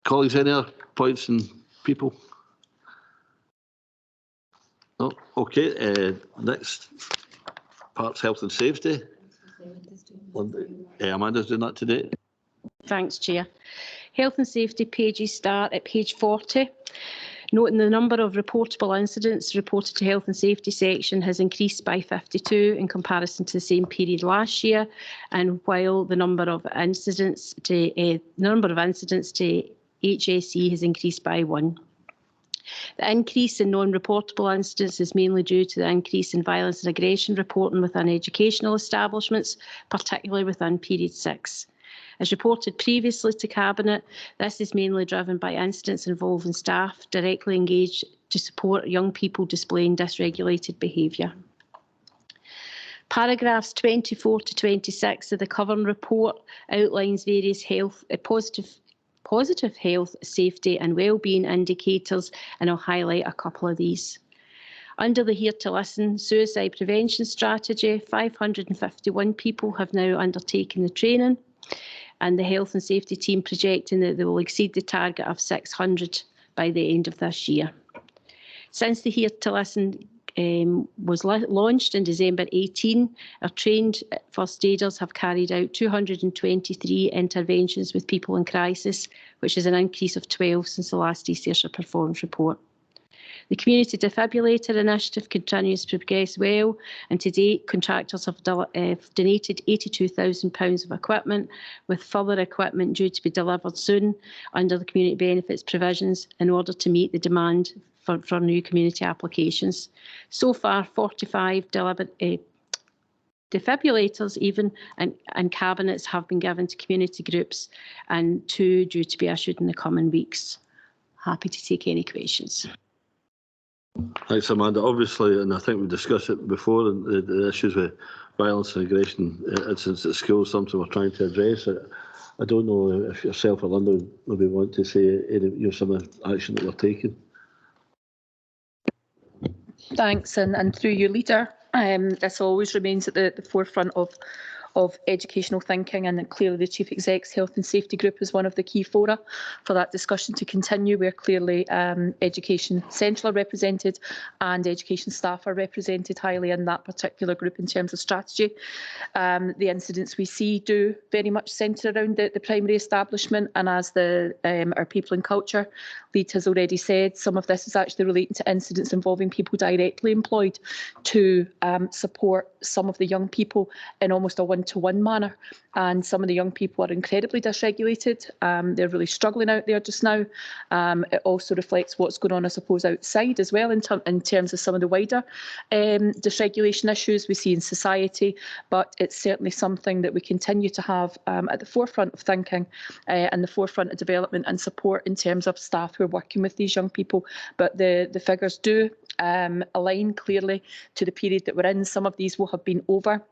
Colleagues, any other points and people? No? Okay, next part's health and safety. Amanda's doing that today. Thanks, Chair. Health and safety pages start at page 40. Noting the number of reportable incidents reported to health and safety section has increased by 52 in comparison to the same period last year, and while the number of incidents to HSE has increased by 1. The increase in non-reportable incidents is mainly due to the increase in violence and aggression reporting within educational establishments, particularly within period 6. As reported previously to Cabinet, this is mainly driven by incidents involving staff directly engaged to support young people displaying dysregulated behaviour. Paragraphs 24 to 26 of the Coven report outlines various positive health, safety and wellbeing indicators, and I'll highlight a couple of these. Under the Here to Listen suicide prevention strategy, 551 people have now undertaken the training, and the health and safety team projecting that they will exceed the target of 600 by the end of this year. Since the Here to Listen was launched in December 18, our trained first aiders have carried out 223 interventions with people in crisis, which is an increase of 12 since the last East Ayrshire Performance Report. The community defibrillator initiative continues to progress well, and to date contractors have donated £82,000 of equipment, with further equipment due to be delivered soon under the community benefits provisions in order to meet the demand for new community applications. So far, 45 defibrillators and cabinets have been given to community groups, and 2 due to be issued in the coming weeks. Happy to take any questions. Thanks, Amanda. Obviously, and I think we discussed it before, the issues with violence and aggression incidents at school is something we're trying to address. I don't know if yourself or Linda maybe want to say some of the action that we're taking. Thanks, and through your leader, this always remains at the forefront of educational thinking, and clearly the Chief Exec's Health and Safety Group is one of the key fora for that discussion to continue, where clearly Education Central are represented and education staff are represented highly in that particular group in terms of strategy. The incidents we see do very much centre around the primary establishment, and as our People and Culture lead has already said, some of this is actually relating to incidents involving people directly employed to support some of the young people in almost a one-to-one manner. And some of the young people are incredibly dysregulated. They're really struggling out there just now. It also reflects what's going on, I suppose, outside as well in terms of some of the wider dysregulation issues we see in society. But it's certainly something that we continue to have at the forefront of thinking and the forefront of development and support in terms of staff who are working with these young people. But the figures do align clearly to the period that we're in. Some of these will have been over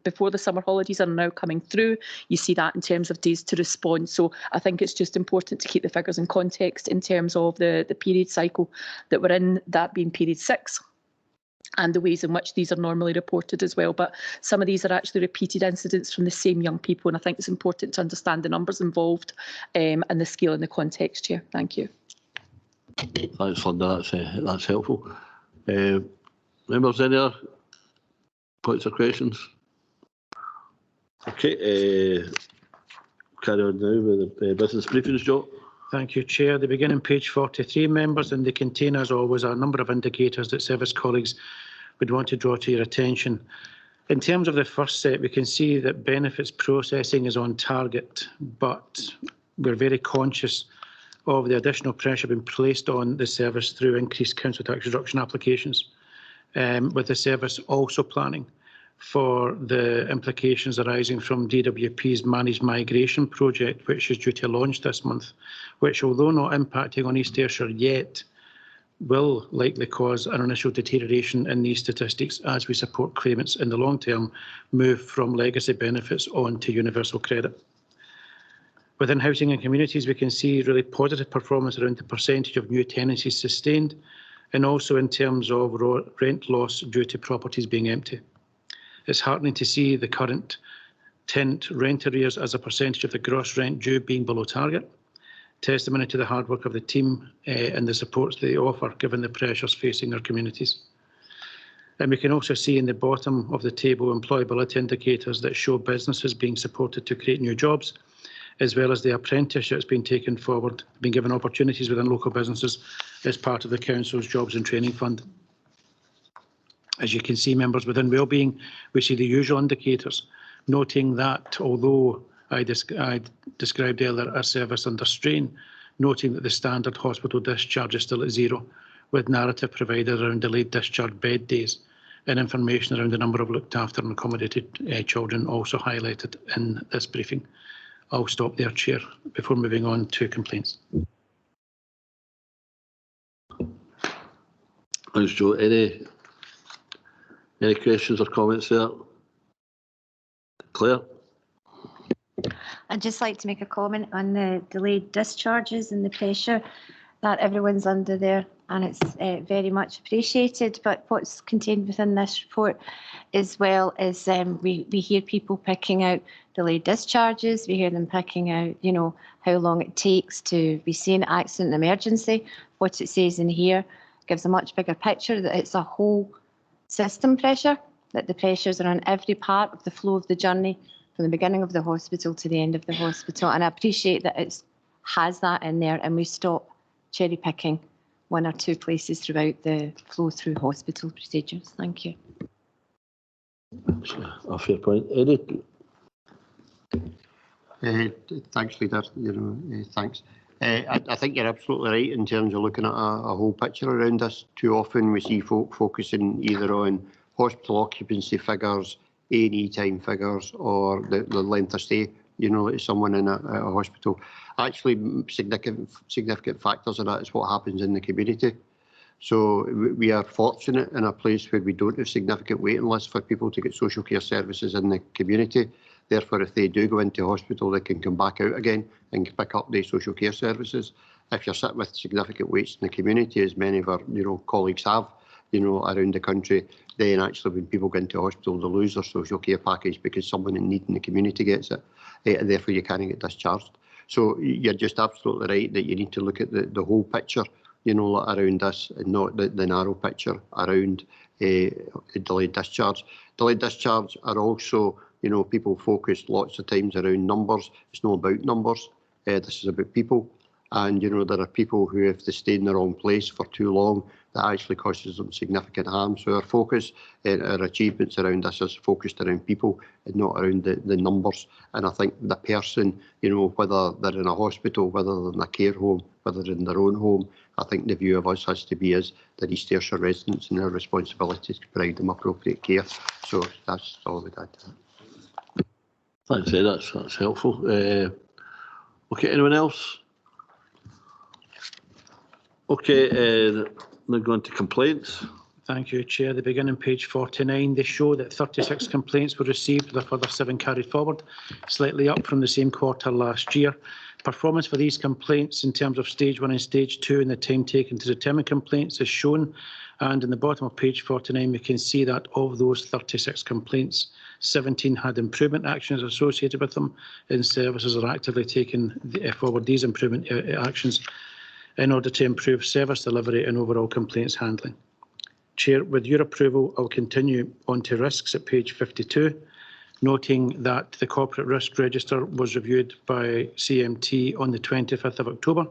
before the summer holidays are now coming through. You see that in terms of days to respond. So I think it's just important to keep the figures in context in terms of the period cycle that we're in, that being period 6. And the ways in which these are normally reported as well. But some of these are actually repeated incidents from the same young people, and I think it's important to understand the numbers involved and the scale and the context here. Thank you. Thanks, Linda. That's helpful. Members, any other points or questions? Okay, carry on now with the business briefings, Joe. Thank you, Chair. They begin on page 43, members, and they contain, as always, a number of indicators that service colleagues would want to draw to your attention. In terms of the first set, we can see that benefits processing is on target, but we're very conscious of the additional pressure being placed on the service through increased council tax reduction applications, with the service also planning for the implications arising from DWP's managed migration project, which is due to launch this month, which, although not impacting on East Ayrshire yet, will likely cause an initial deterioration in these statistics as we support claimants in the long term move from legacy benefits on to universal credit. Within housing and communities, we can see really positive performance around the percentage of new tenancies sustained, and also in terms of rent loss due to properties being empty. It's heartening to see the current tenant rent arrears as a percentage of the gross rent due being below target, testimony to the hard work of the team and the supports they offer given the pressures facing our communities. And we can also see in the bottom of the table employability indicators that show businesses being supported to create new jobs, as well as the apprenticeships being taken forward, being given opportunities within local businesses as part of the Council's Jobs and Training Fund. As you can see, members, within wellbeing, we see the usual indicators, noting that although I described earlier a service under strain, noting that the standard hospital discharge is still at 0, with narrative provided around delayed discharge bed days and information around the number of looked after and accommodated children also highlighted in this briefing. I'll stop there, Chair, before moving on to complaints. Thanks, Joe. Any questions or comments there? Claire? I'd just like to make a comment on the delayed discharges and the pressure that everyone's under there, and it's very much appreciated. But what's contained within this report as well is we hear people picking out delayed discharges, we hear them picking out, you know, how long it takes to be seen accident and emergency. What it says in here gives a much bigger picture that it's a whole system pressure, that the pressures are on every part of the flow of the journey from the beginning of the hospital to the end of the hospital. And I appreciate that it has that in there, and we stop cherry picking 1 or 2 places throughout the flow through hospital procedures. Thank you. A fair point. Eddie? Thanks, Leader. Thanks. I think you're absolutely right in terms of looking at a whole picture around this. Too often we see folk focusing either on hospital occupancy figures, A&E time figures, or the length of stay, you know, someone in a hospital. Actually, significant factors of that is what happens in the community. So we are fortunate in a place where we don't have significant waiting lists for people to get social care services in the community. Therefore, if they do go into hospital, they can come back out again and pick up the social care services. If you're sitting with significant waits in the community, as many of our colleagues have, around the country, then actually when people go into hospital, they lose their social care package because someone in need in the community gets it, and therefore you can't get discharged. So you're just absolutely right that you need to look at the whole picture, around this, and not the narrow picture around delayed discharge. Delayed discharge are also, people focus lots of times around numbers. It's not about numbers. This is about people. And, there are people who, if they stay in the wrong place for too long, that actually causes them significant harm. So our focus and our achievements around this is focused around people and not around the numbers. And I think the person, whether they're in a hospital, whether they're in a care home, whether they're in their own home, I think the view of us has to be is that East Ayrshire residents and their responsibility to provide them appropriate care. So that's all we'd add to that. Thanks, Ed. That's helpful. Okay, anyone else? Okay, now go on to complaints. Thank you, Chair. They begin on page 49. They show that 36 complaints were received, with a further 7 carried forward, slightly up from the same quarter last year. Performance for these complaints in terms of stage 1 and stage 2 and the time taken to determine complaints is shown. And in the bottom of page 49, we can see that of those 36 complaints, 17 had improvement actions associated with them, and services are actively taking forward these improvement actions in order to improve service delivery and overall complaints handling. Chair, with your approval, I'll continue on to risks at page 52, noting that the Corporate Risk Register was reviewed by CMT on the 25th of October,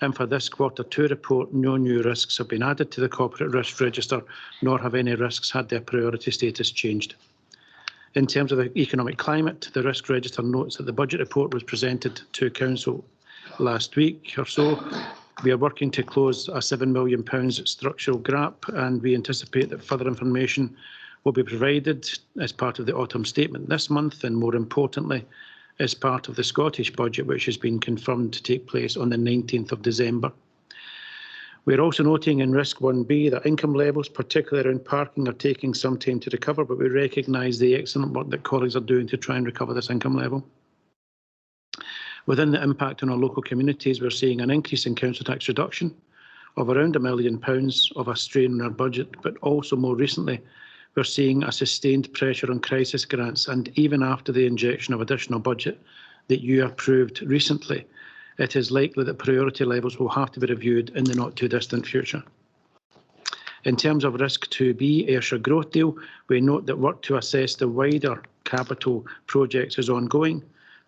and for this Q2 report, no new risks have been added to the Corporate Risk Register, nor have any risks had their priority status changed. In terms of the economic climate, the Risk Register notes that the budget report was presented to Council last week or so. We are working to close a £7 million structural gap, and we anticipate that further information will be provided as part of the autumn statement this month, and more importantly, as part of the Scottish budget, which has been confirmed to take place on the 19th of December. We are also noting in risk 1B that income levels, particularly around parking, are taking some time to recover, but we recognise the excellent work that colleagues are doing to try and recover this income level. Within the impact on our local communities, we're seeing an increase in council tax reduction of around £1 million of a strain on our budget, but also more recently, we're seeing a sustained pressure on crisis grants, and even after the injection of additional budget that you approved recently, it is likely that priority levels will have to be reviewed in the not too distant future. In terms of risk 2B, Ayrshire Growth Deal, we note that work to assess the wider capital projects is ongoing.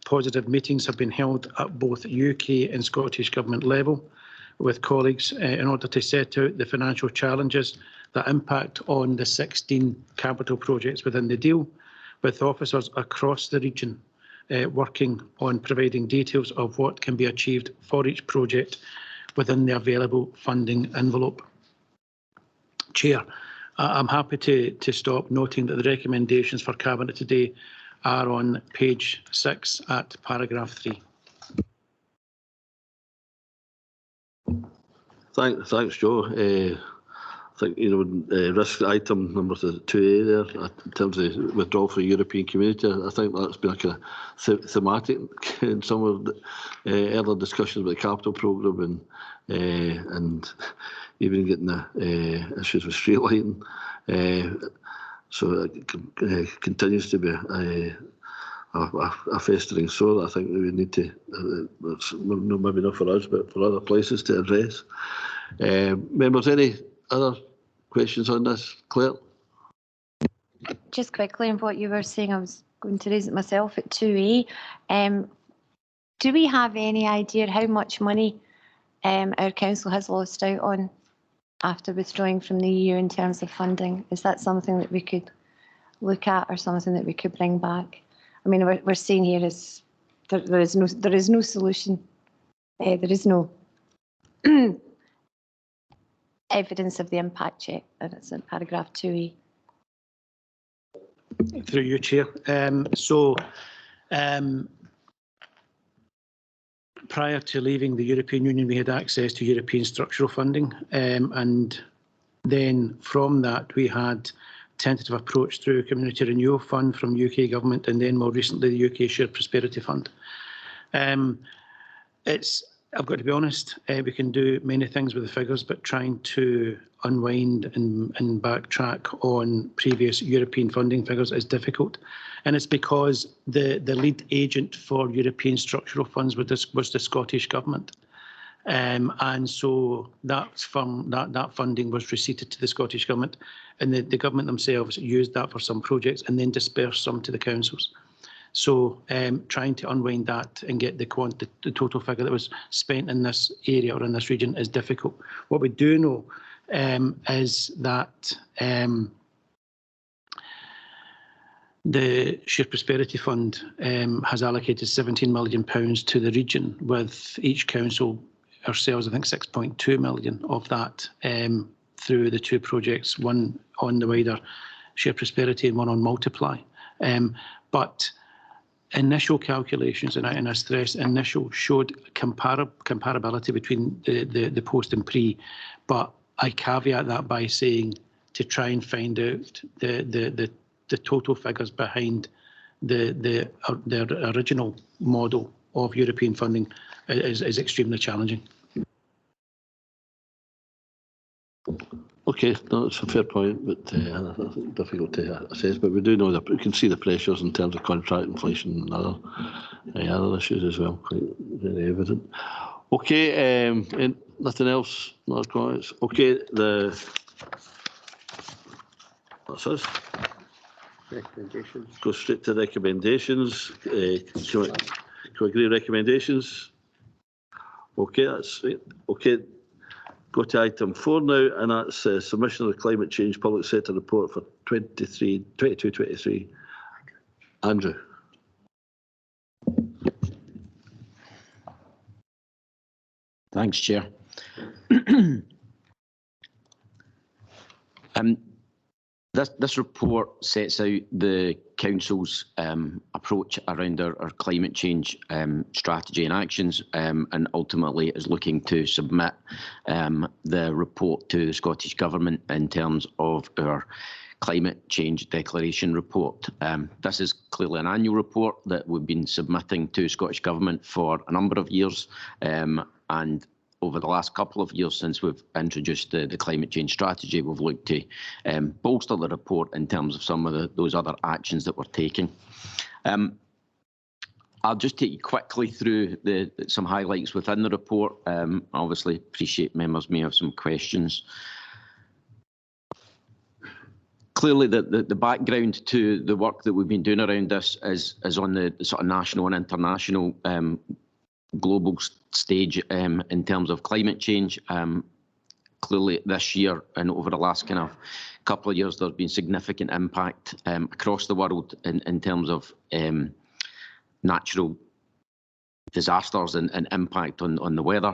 Positive meetings have been held at both UK and Scottish Government level with colleagues in order to set out the financial challenges that impact on the 16 capital projects within the deal, with officers across the region working on providing details of what can be achieved for each project within the available funding envelope. Chair, I'm happy to stop, noting that the recommendations for Cabinet today are on page 6 at paragraph 3. Thanks, Joe. I think, risk item number 2A there, in terms of withdrawal from the European Community, I think that's been a kind of thematic in some of the earlier discussions about the capital programme, and even getting the issues with street lighting. So it continues to be a festering sore that I think we need to, maybe not for us, but for other places to address. Members, any other questions on this? Claire? Just quickly on what you were saying, I was going to raise it myself at 2A. Do we have any idea how much money our council has lost out on after withdrawing from the EU in terms of funding? Is that something that we could look at, or something that we could bring back? I mean, we're saying here is there is no solution. There is no evidence of the impact check, and it's in paragraph 2A. Through you, Chair. Prior to leaving the European Union, we had access to European structural funding, and then from that we had tentative approach through Community Renewal Fund from UK Government, and then more recently the UK Shared Prosperity Fund. I've got to be honest, we can do many things with the figures, but trying to unwind and backtrack on previous European funding figures is difficult. And it's because the lead agent for European structural funds was the Scottish Government. And so that funding was receipted to the Scottish Government, and the Government themselves used that for some projects and then dispersed some to the councils. So trying to unwind that and get the total figure that was spent in this area or in this region is difficult. What we do know is that the Shared Prosperity Fund has allocated £17 million to the region, with each council, ourselves, I think 6.2 million of that through the two projects, one on the wider Shared Prosperity and one on Multiply. But initial calculations, and I stress initial, showed comparability between the post and pre, but I caveat that by saying to try and find out the total figures behind the original model of European funding is extremely challenging. Okay, no, it's a fair point, but difficult to assess. But we do know that we can see the pressures in terms of contract inflation and other issues as well, quite very evident. Okay, and nothing else, no other comments. Okay, that's us. Recommendations. Go straight to recommendations. Can we agree recommendations? Okay, that's it. Okay. Go to item 4 now, and that's submission of the Climate Change Public Sector Report for 22-23. Andrew. Thanks, Chair. This report sets out the Council's approach around our climate change strategy and actions, and ultimately is looking to submit the report to the Scottish Government in terms of our climate change declaration report. This is clearly an annual report that we've been submitting to Scottish Government for a number of years, and over the last couple of years since we've introduced the climate change strategy, we've looked to bolster the report in terms of some of those other actions that we're taking. I'll just take you quickly through some highlights within the report. Obviously, appreciate members may have some questions. Clearly, the background to the work that we've been doing around this is on the sort of national and international global stage in terms of climate change. Clearly this year and over the last kind of couple of years, there's been significant impact across the world in terms of natural disasters and impact on the weather.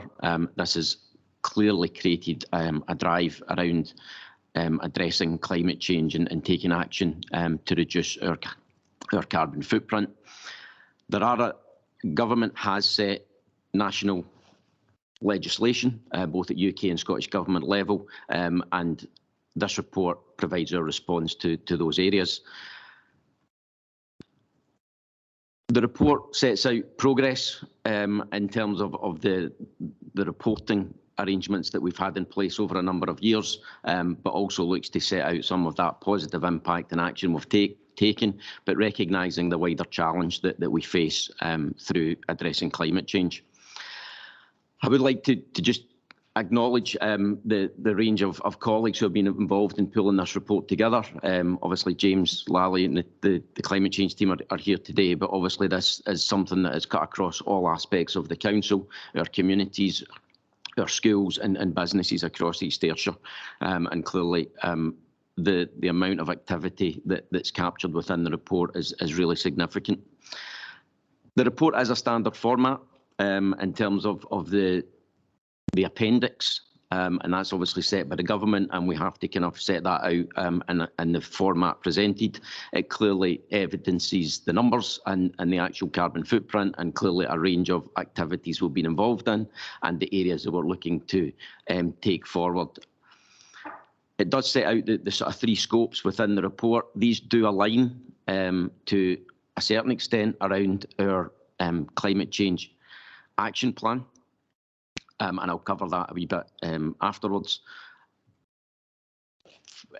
This has clearly created a drive around addressing climate change and taking action to reduce our carbon footprint. Government has set national legislation, both at UK and Scottish Government level, and this report provides a response to those areas. The report sets out progress in terms of the reporting arrangements that we've had in place over a number of years, but also looks to set out some of that positive impact and action we've taken, but recognising the wider challenge that we face through addressing climate change. I would like to just acknowledge the range of colleagues who have been involved in pulling this report together. Obviously, James Lally and the climate change team are here today, but obviously this is something that is cut across all aspects of the council, our communities, our schools and businesses across East Ayrshire, and clearly the amount of activity that's captured within the report is really significant. The report is a standard format in terms of the appendix, and that's obviously set by the government, and we have to kind of set that out in the format presented. It clearly evidences the numbers and the actual carbon footprint, and clearly a range of activities we've been involved in and the areas that we're looking to take forward. It does set out the sort of 3 scopes within the report. These do align to a certain extent around our climate change action plan, and I'll cover that a wee bit afterwards.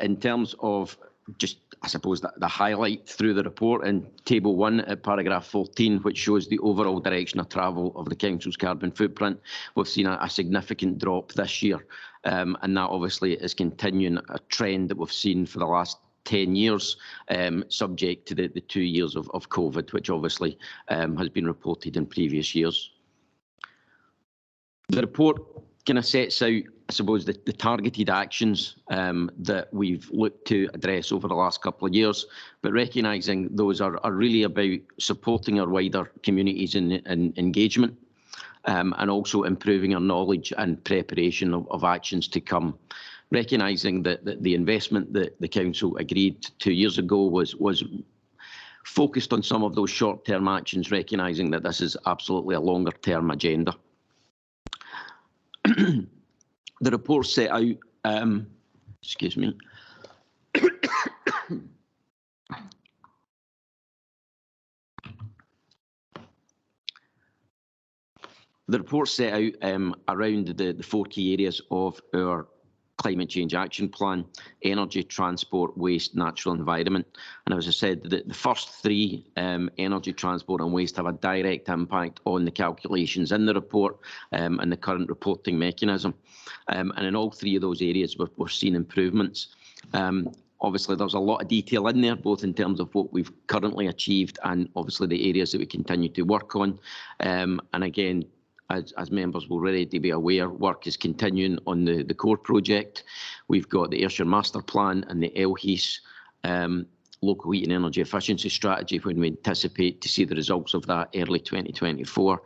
In terms of just, I suppose, the highlight through the report in Table 1 at paragraph 14, which shows the overall direction of travel of the Council's carbon footprint, we've seen a significant drop this year, and that obviously is continuing a trend that we've seen for the last 10 years, subject to the 2 years of COVID, which obviously has been reported in previous years. The report kind of sets out, I suppose, the targeted actions that we've looked to address over the last couple of years, but recognising those are really about supporting our wider communities and engagement, and also improving our knowledge and preparation of actions to come. Recognising that the investment that the Council agreed 2 years ago was focused on some of those short-term actions, recognising that this is absolutely a longer-term agenda. The report set out Excuse me. The report set out around the 4 key areas of our climate change action plan: energy, transport, waste, natural environment. And as I said, the first 3, energy, transport and waste, have a direct impact on the calculations in the report and the current reporting mechanism. And in all 3 of those areas, we're seeing improvements. Obviously, there's a lot of detail in there, both in terms of what we've currently achieved and obviously the areas that we continue to work on. And again, as members will already be aware, work is continuing on the core project. We've got the Ayrshire Master Plan and the LHEAS local heat and energy efficiency strategy, when we anticipate to see the results of that early 2024.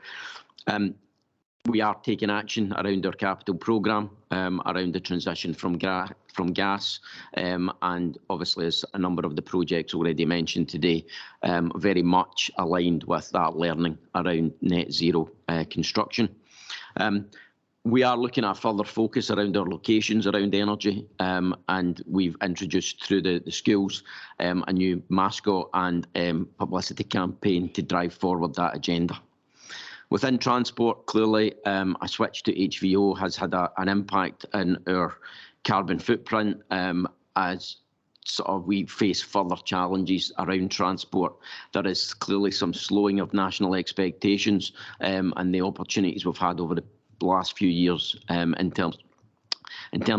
We are taking action around our capital programme, around the transition from gas, and obviously, as a number of the projects already mentioned today, very much aligned with that learning around net zero construction. We are looking at further focus around our locations around energy, and we've introduced through the schools a new mascot and publicity campaign to drive forward that agenda. Within transport, clearly, a switch to HVO has had an impact in our carbon footprint as sort of we face further challenges around transport. There is clearly some slowing of national expectations and the opportunities we've had over the last few years in terms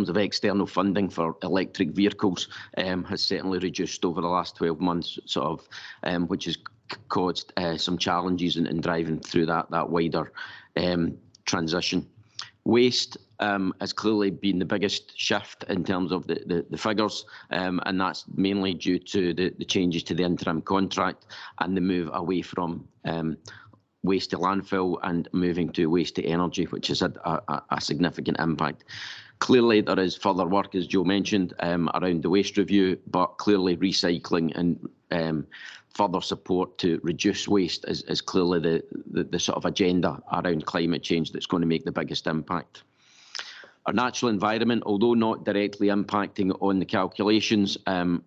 of external funding for electric vehicles has certainly reduced over the last 12 months, sort of, which has caused some challenges in driving through that wider transition. Waste has clearly been the biggest shift in terms of the figures, and that's mainly due to the changes to the interim contract and the move away from waste to landfill and moving to waste to energy, which has had a significant impact. Clearly, there is further work, as Joe mentioned, around the waste review, but clearly recycling and further support to reduce waste is clearly the sort of agenda around climate change that's going to make the biggest impact. Our natural environment, although not directly impacting on the calculations,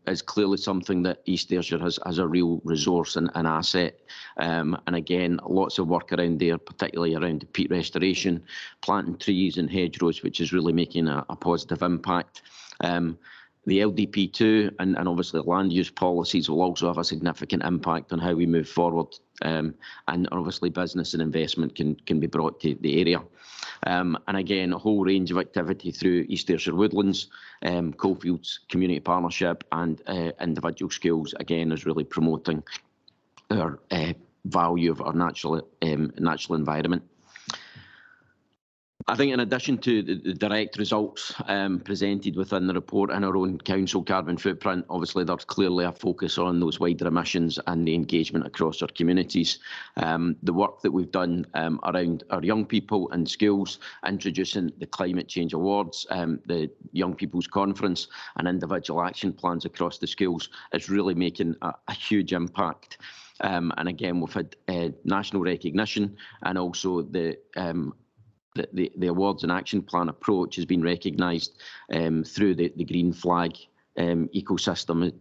is clearly something that East Ayrshire has a real resource and an asset. And again, lots of work around there, particularly around peat restoration, planting trees and hedgerows, which is really making a positive impact. The LDP2 and obviously land use policies will also have a significant impact on how we move forward. And obviously business and investment can be brought to the area. And again, a whole range of activity through East Ayrshire Woodlands, Coalfields Community Partnership and individual schools, again, is really promoting our value of our natural environment. I think in addition to the direct results presented within the report and our own council carbon footprint, obviously there's clearly a focus on those wider emissions and the engagement across our communities. The work that we've done around our young people and schools, introducing the Climate Change Awards, the Young People's Conference and individual action plans across the schools is really making a huge impact. And again, we've had national recognition and also the awards and action plan approach has been recognised through the Green Flag ecosystem.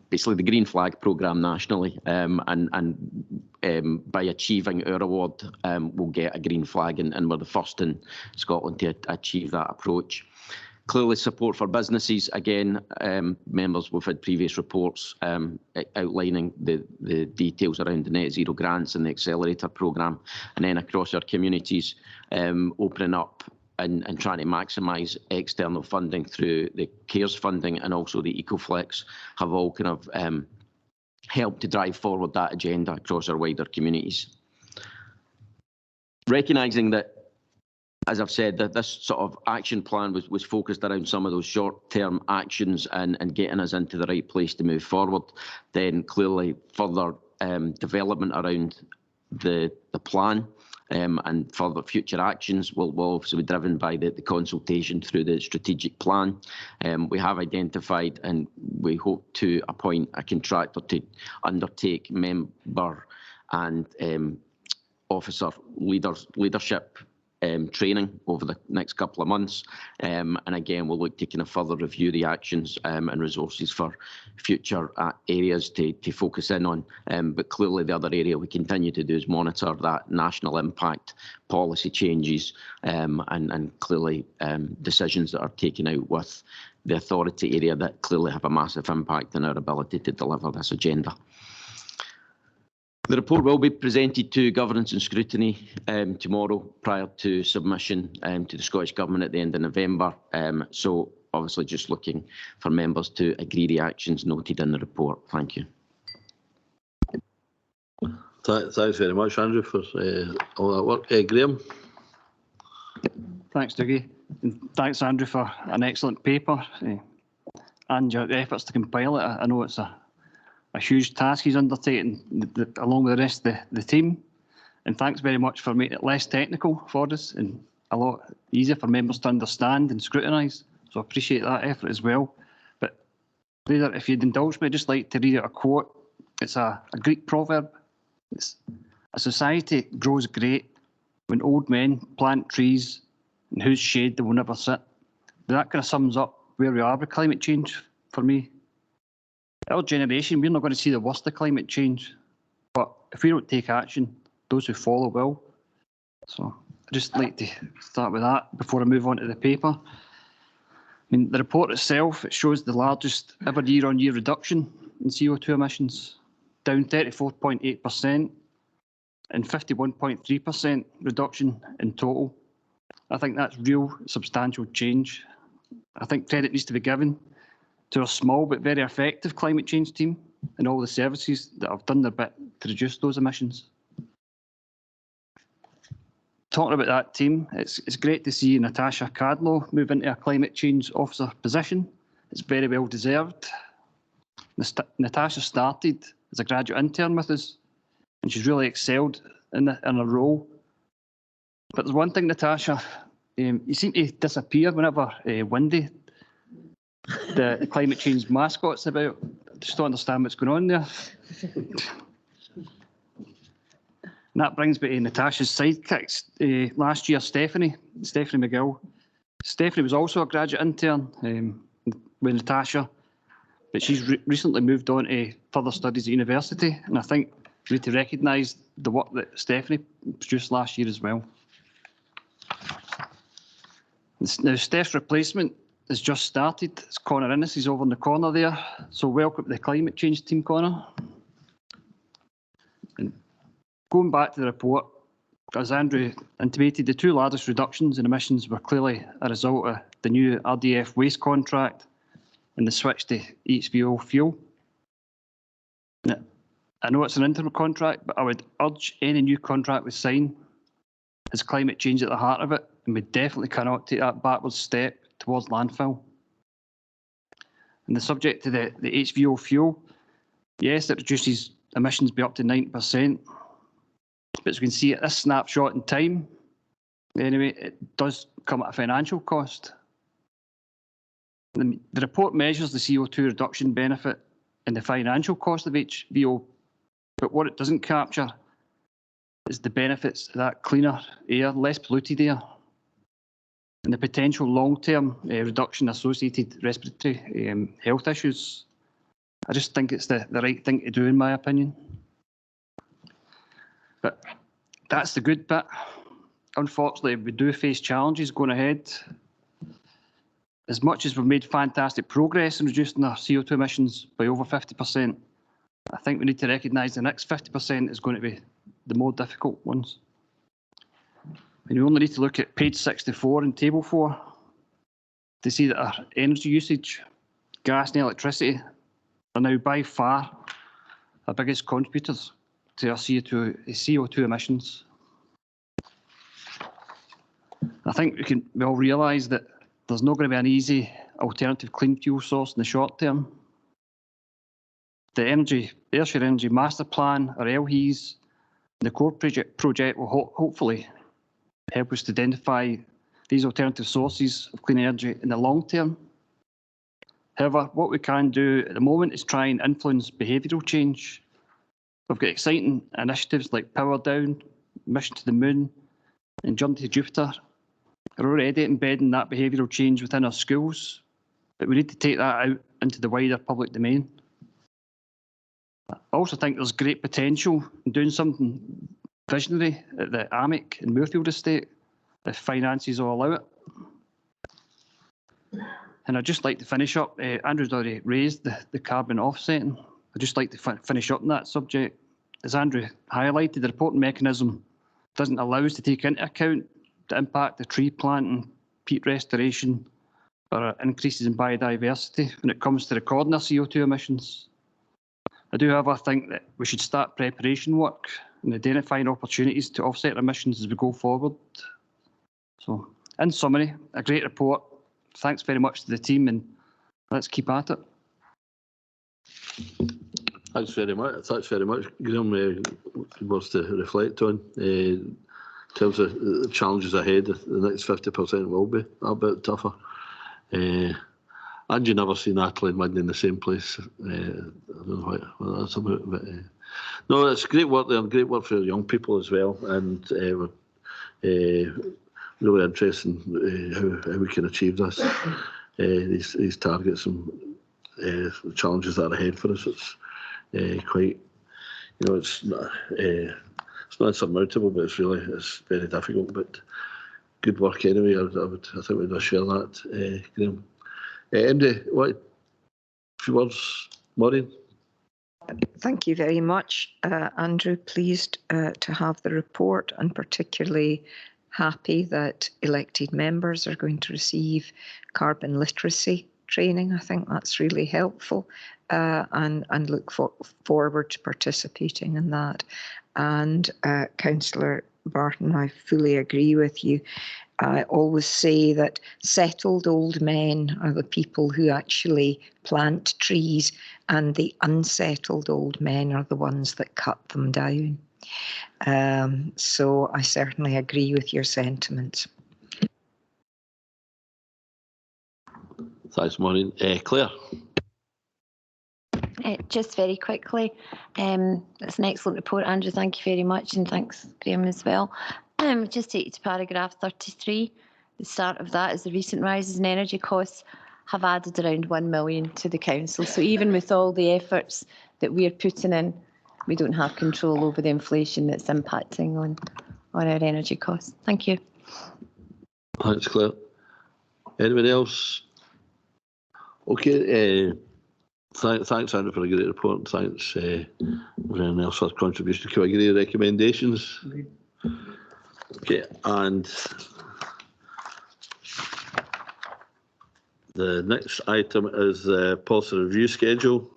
Basically the Green Flag programme nationally, and by achieving our award, we'll get a green flag, and we're the first in Scotland to achieve that approach. Clearly support for businesses, again, members, we've had previous reports outlining the details around the net zero grants and the accelerator programme, and then across our communities, opening up and trying to maximise external funding through the CARES funding and also the EcoFlex have all kind of helped to drive forward that agenda across our wider communities. Recognising that, as I've said, that this sort of action plan was focused around some of those short-term actions and getting us into the right place to move forward, then clearly further development around the plan and further future actions will also be driven by the consultation through the strategic plan. We have identified and we hope to appoint a contractor to undertake member and officer leadership training over the next couple of months, and again we'll look to kind of further review the actions and resources for future areas to focus in on. But clearly the other area we continue to do is monitor that national impact policy changes and clearly decisions that are taken out with the authority area that clearly have a massive impact on our ability to deliver this agenda. The report will be presented to Governance and Scrutiny tomorrow prior to submission to the Scottish Government at the end of November. So obviously just looking for members to agree the actions noted in the report. Thank you. Thanks very much, Andrew, for all that work. Graham? Thanks, Dougie. And thanks, Andrew, for an excellent paper and your efforts to compile it. I know it's a huge task he's undertaken along with the rest of the team. And thanks very much for making it less technical for us and a lot easier for members to understand and scrutinise. So I appreciate that effort as well. But Leader, if you'd indulge me, I'd just like to read out a quote. It's a Greek proverb. It's, "A society grows great when old men plant trees in whose shade they will never sit." That kind of sums up where we are with climate change for me. Our generation, we're not going to see the worst of climate change, but if we don't take action, those who follow will. So I'd just like to start with that before I move on to the paper. I mean, the report itself, it shows the largest ever year-on-year reduction in CO2 emissions, down 34.8% and 51.3% reduction in total. I think that's real substantial change. I think credit needs to be given to a small but very effective climate change team and all the services that have done their bit to reduce those emissions. Talking about that team, it's great to see Natasha Cadlow move into a climate change officer position. It's very well deserved. Natasha started as a graduate intern with us and she's really excelled in her role. But there's one thing, Natasha, you seem to disappear whenever Wendy, the climate change mascot's about. I just don't understand what's going on there. And that brings me to Natasha's sidekicks. Last year, Stephanie McGill. Stephanie was also a graduate intern with Natasha, but she's recently moved on to further studies at university. And I think we need to recognise the work that Stephanie produced last year as well. Now, Steph's replacement has just started. It's Connor Innes. He's over in the corner there. So welcome to the climate change team, Connor. And going back to the report, as Andrew intimated, the two largest reductions in emissions were clearly a result of the new RDF waste contract and the switch to HVO fuel. Now, I know it's an interim contract, but I would urge any new contract we sign has climate change at the heart of it, and we definitely cannot take that backwards step towards landfill. And the subject to the HVO fuel, yes, it reduces emissions by up to 90%, but as we can see at this snapshot in time, anyway, it does come at a financial cost. The report measures the CO2 reduction benefit and the financial cost of HVO, but what it doesn't capture is the benefits of that cleaner air, less polluted air, and the potential long-term reduction associated respiratory health issues. I just think it's the right thing to do, in my opinion. But that's the good bit. Unfortunately, we do face challenges going ahead. As much as we've made fantastic progress in reducing our CO2 emissions by over 50%, I think we need to recognise the next 50% is going to be the more difficult ones. And you only need to look at page 64 in table 4 to see that our energy usage, gas and electricity, are now by far our biggest contributors to our CO2 emissions. I think we all realise that there's not going to be an easy alternative clean fuel source in the short term. The Ayrshire Energy Master Plan, or LHEs, the core project will hopefully help us to identify these alternative sources of clean energy in the long term. However, what we can do at the moment is try and influence behavioural change. We've got exciting initiatives like Power Down, Mission to the Moon and Journey to Jupiter are already embedding that behavioural change within our schools, but we need to take that out into the wider public domain. I also think there's great potential in doing something visionary at the Amick and Moorfield estate if finances will allow it. And I'd just like to finish up, Andrew's already raised the carbon offsetting. I'd just like to finish up on that subject. As Andrew highlighted, the reporting mechanism doesn't allow us to take into account the impact of tree planting, peat restoration, or increases in biodiversity when it comes to recording our CO2 emissions. I do, however, think that we should start preparation work and identifying opportunities to offset emissions as we go forward. So, in summary, a great report. Thanks very much to the team, and let's keep at it. Thanks very much. Graham, words to reflect on. In terms of the challenges ahead, the next 50% will be a bit tougher. And you never see Natalie and Midney in the same place. I don't know what that's about, but no, it's great work there, and great work for young people as well. And we're really interested in how we can achieve this, these targets and the challenges that are ahead for us. It's quite, it's not insurmountable, but it's very difficult. But good work anyway. I think we'd share that, Graham. MD, what a few words, Maureen? Thank you very much, Andrew. Pleased to have the report, and particularly happy that elected members are going to receive carbon literacy training. I think that's really helpful, and look forward to participating in that. And Councillor Barton, I fully agree with you. I always say that settled old men are the people who actually plant trees, and the unsettled old men are the ones that cut them down. So I certainly agree with your sentiments. Thanks, Maureen. Claire? Just very quickly, it's an excellent report, Andrew. Thank you very much, and thanks, Graham, as well. Just take you to paragraph 33. The start of that is the recent rises in energy costs have added around 1 million to the council. So even with all the efforts that we're putting in, we don't have control over the inflation that's impacting on our energy costs. Thank you. Thanks, Claire. Anybody else? Okay. Thanks, Andrew, for a great report. And thanks, everyone else, for contribution. Can I give you recommendations? Okay, and the next item is the policy review schedule.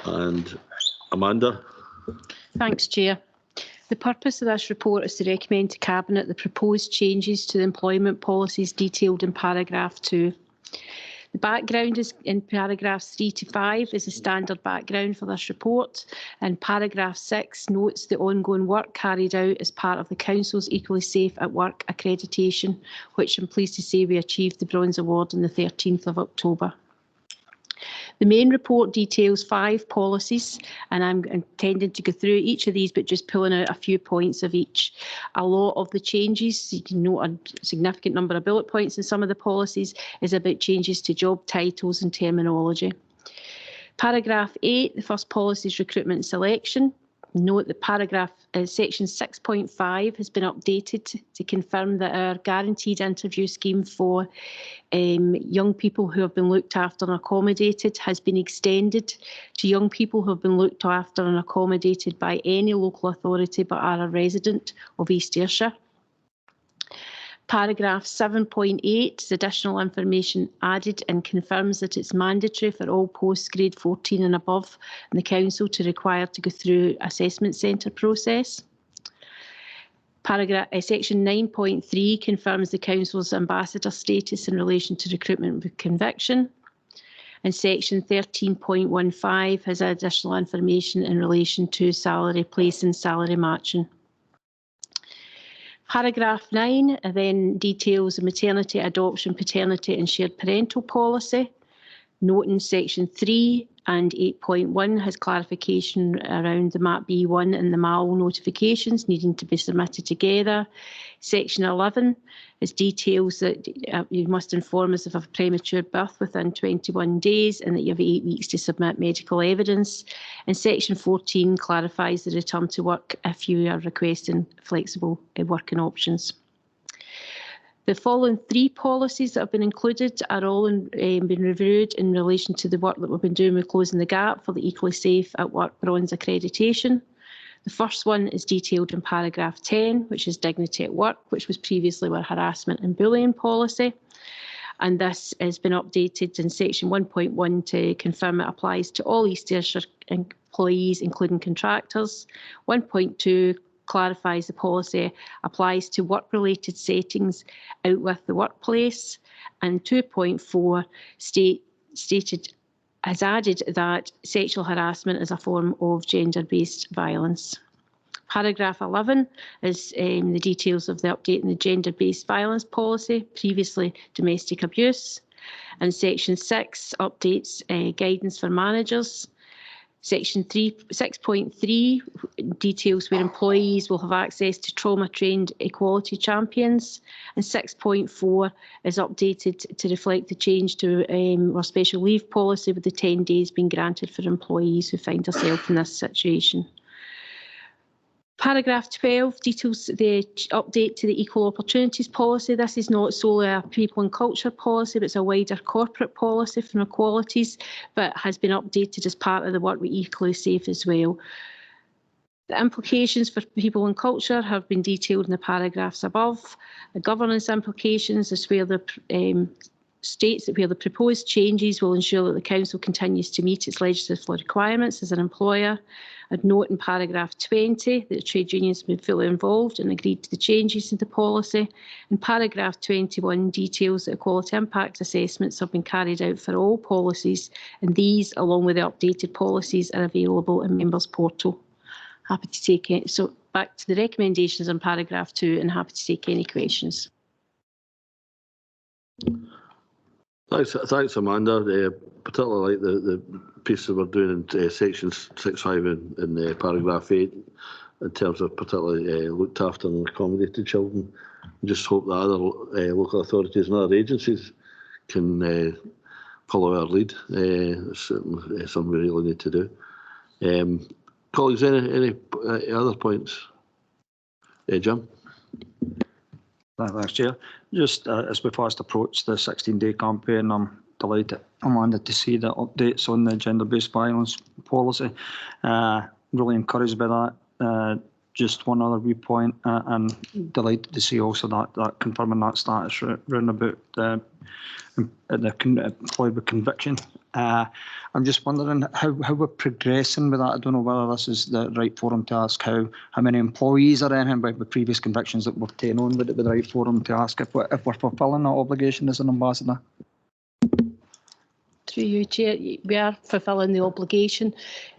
And Amanda. Thanks, Chair. The purpose of this report is to recommend to Cabinet the proposed changes to the employment policies detailed in paragraph 2. The background is in paragraphs 3 to 5 is a standard background for this report, and paragraph 6 notes the ongoing work carried out as part of the Council's Equally Safe at Work accreditation, which I'm pleased to say we achieved the Bronze Award on the 13th of October. The main report details 5 policies, and I'm intending to go through each of these, but just pulling out a few points of each. A lot of the changes, you can note a significant number of bullet points in some of the policies, is about changes to job titles and terminology. Paragraph 8, the first policy is recruitment and selection. Note that section 6.5 has been updated to confirm that our guaranteed interview scheme for young people who have been looked after and accommodated has been extended to young people who have been looked after and accommodated by any local authority but are a resident of East Ayrshire. Paragraph 7.8 is additional information added and confirms that it's mandatory for all posts grade 14 and above in the council to require to go through assessment centre process. Section 9.3 confirms the council's ambassador status in relation to recruitment with conviction. And section 13.15 has additional information in relation to salary place and salary matching. Paragraph 9 then details the maternity, adoption, paternity and shared parental policy. Note in section 3 and 8.1 has clarification around the MAP B1 and the MAL notifications needing to be submitted together. Section 11 is details that you must inform us of a premature birth within 21 days and that you have 8 weeks to submit medical evidence. And Section 14 clarifies the return to work if you are requesting flexible working options. The following 3 policies that have been included are all been reviewed in relation to the work that we've been doing with closing the gap for the Equally Safe at Work bronze accreditation. The first one is detailed in paragraph 10, which is dignity at work, which was previously our harassment and bullying policy. And this has been updated in section 1.1 to confirm it applies to all East Ayrshire employees, including contractors. 1.2 clarifies the policy applies to work-related settings out with the workplace, and 2.4 has added that sexual harassment is a form of gender-based violence. Paragraph 11 is the details of the update in the gender-based violence policy, previously domestic abuse, and section 6 updates guidance for managers. Section 6.3 details where employees will have access to trauma-trained equality champions, and 6.4 is updated to reflect the change to our special leave policy, with the 10 days being granted for employees who find themselves in this situation. Paragraph 12 details the update to the equal opportunities policy. This is not solely a people and culture policy, but it's a wider corporate policy for equalities, but has been updated as part of the work with Equally Safe as well. The implications for people and culture have been detailed in the paragraphs above. The governance implications is where the states that where the proposed changes will ensure that the council continues to meet its legislative requirements as an employer. I'd note in paragraph 20 that the trade unions have been fully involved and agreed to the changes to the policy. And paragraph 21 details that equality impact assessments have been carried out for all policies, and these, along with the updated policies, are available in members' portal. Happy to take it. So back to the recommendations on paragraph 2, and happy to take any questions. Thanks, Amanda. Particularly like the piece that we're doing in sections 6.5 in paragraph 8, in terms of particularly looked after and accommodated children. I just hope that other local authorities and other agencies can follow our lead. It's something we really need to do. Colleagues, any other points? Jim? Thanks, Chair. Just as we fast approach the 16-day campaign, I'm delighted, Amanda, to see the updates on the gender-based violence policy. Really encouraged by that. Just one other viewpoint, and delighted to see also that confirming that status round about the employed with conviction. I'm just wondering how we're progressing with that. I don't know whether this is the right forum to ask how many employees are in with previous convictions that we've taken on, would it be the right forum to ask if we're fulfilling that obligation as an ambassador? Through you, Chair, we are fulfilling the obligation.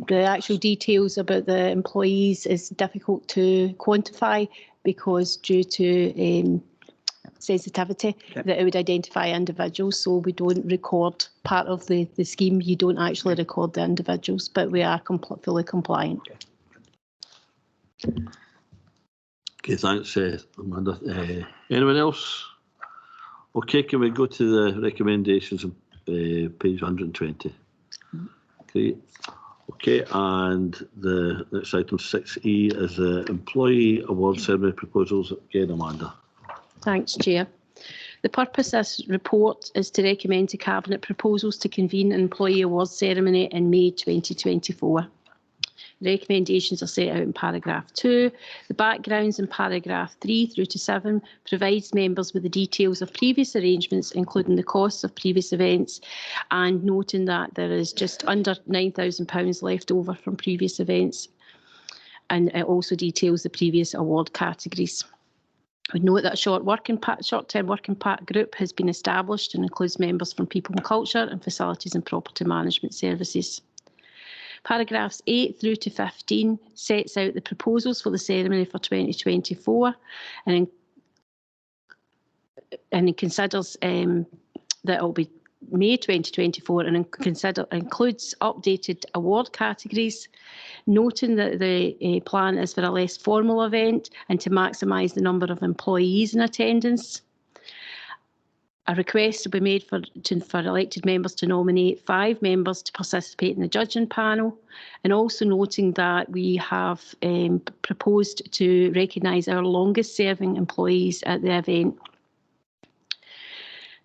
The actual details about the employees is difficult to quantify because due to sensitivity, that it would identify individuals, so we don't record part of the scheme. You don't actually record the individuals, but we are fully compliant. Okay, thanks, Amanda. Anyone else? Okay, can we go to the recommendations on page 120? Okay, and the next item 6E is the employee award ceremony proposals. Again, Amanda. Thanks, Chair. The purpose of this report is to recommend to Cabinet proposals to convene an employee awards ceremony in May 2024. The recommendations are set out in paragraph 2. The backgrounds in paragraph 3 through to 7 provides members with the details of previous arrangements, including the costs of previous events, and noting that there is just under £9,000 left over from previous events, and it also details the previous award categories. We note that a short-term working group has been established and includes members from People and Culture and Facilities and Property Management Services. Paragraphs 8 through to 15 sets out the proposals for the ceremony for 2024 and it considers that it will be May 2024 and includes updated award categories, noting that the plan is for a less formal event and to maximise the number of employees in attendance. A request will be made for elected members to nominate 5 members to participate in the judging panel, and also noting that we have proposed to recognise our longest serving employees at the event.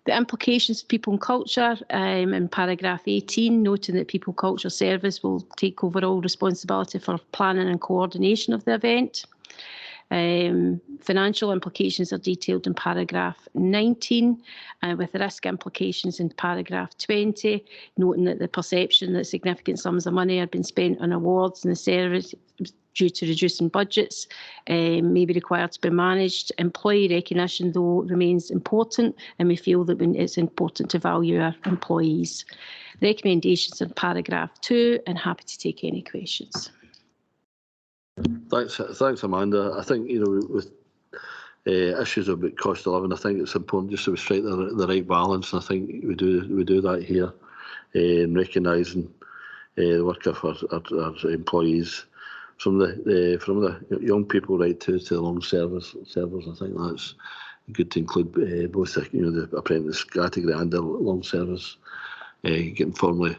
The implications of people and culture in paragraph 18, noting that People Culture Service will take overall responsibility for planning and coordination of the event. Financial implications are detailed in paragraph 19, with the risk implications in paragraph 20, noting that the perception that significant sums of money are being spent on awards and the service due to reducing budgets may be required to be managed. Employee recognition, though, remains important, and we feel that it's important to value our employees. Recommendations in paragraph 2, and happy to take any questions. Thanks, Amanda. I think, you know, with issues about cost of living, I think it's important just to strike the right balance. And I think we do that here, recognising the work of our employees, from the young people right to the long servers. I think that's good to include both the apprentice category and the long service, getting formally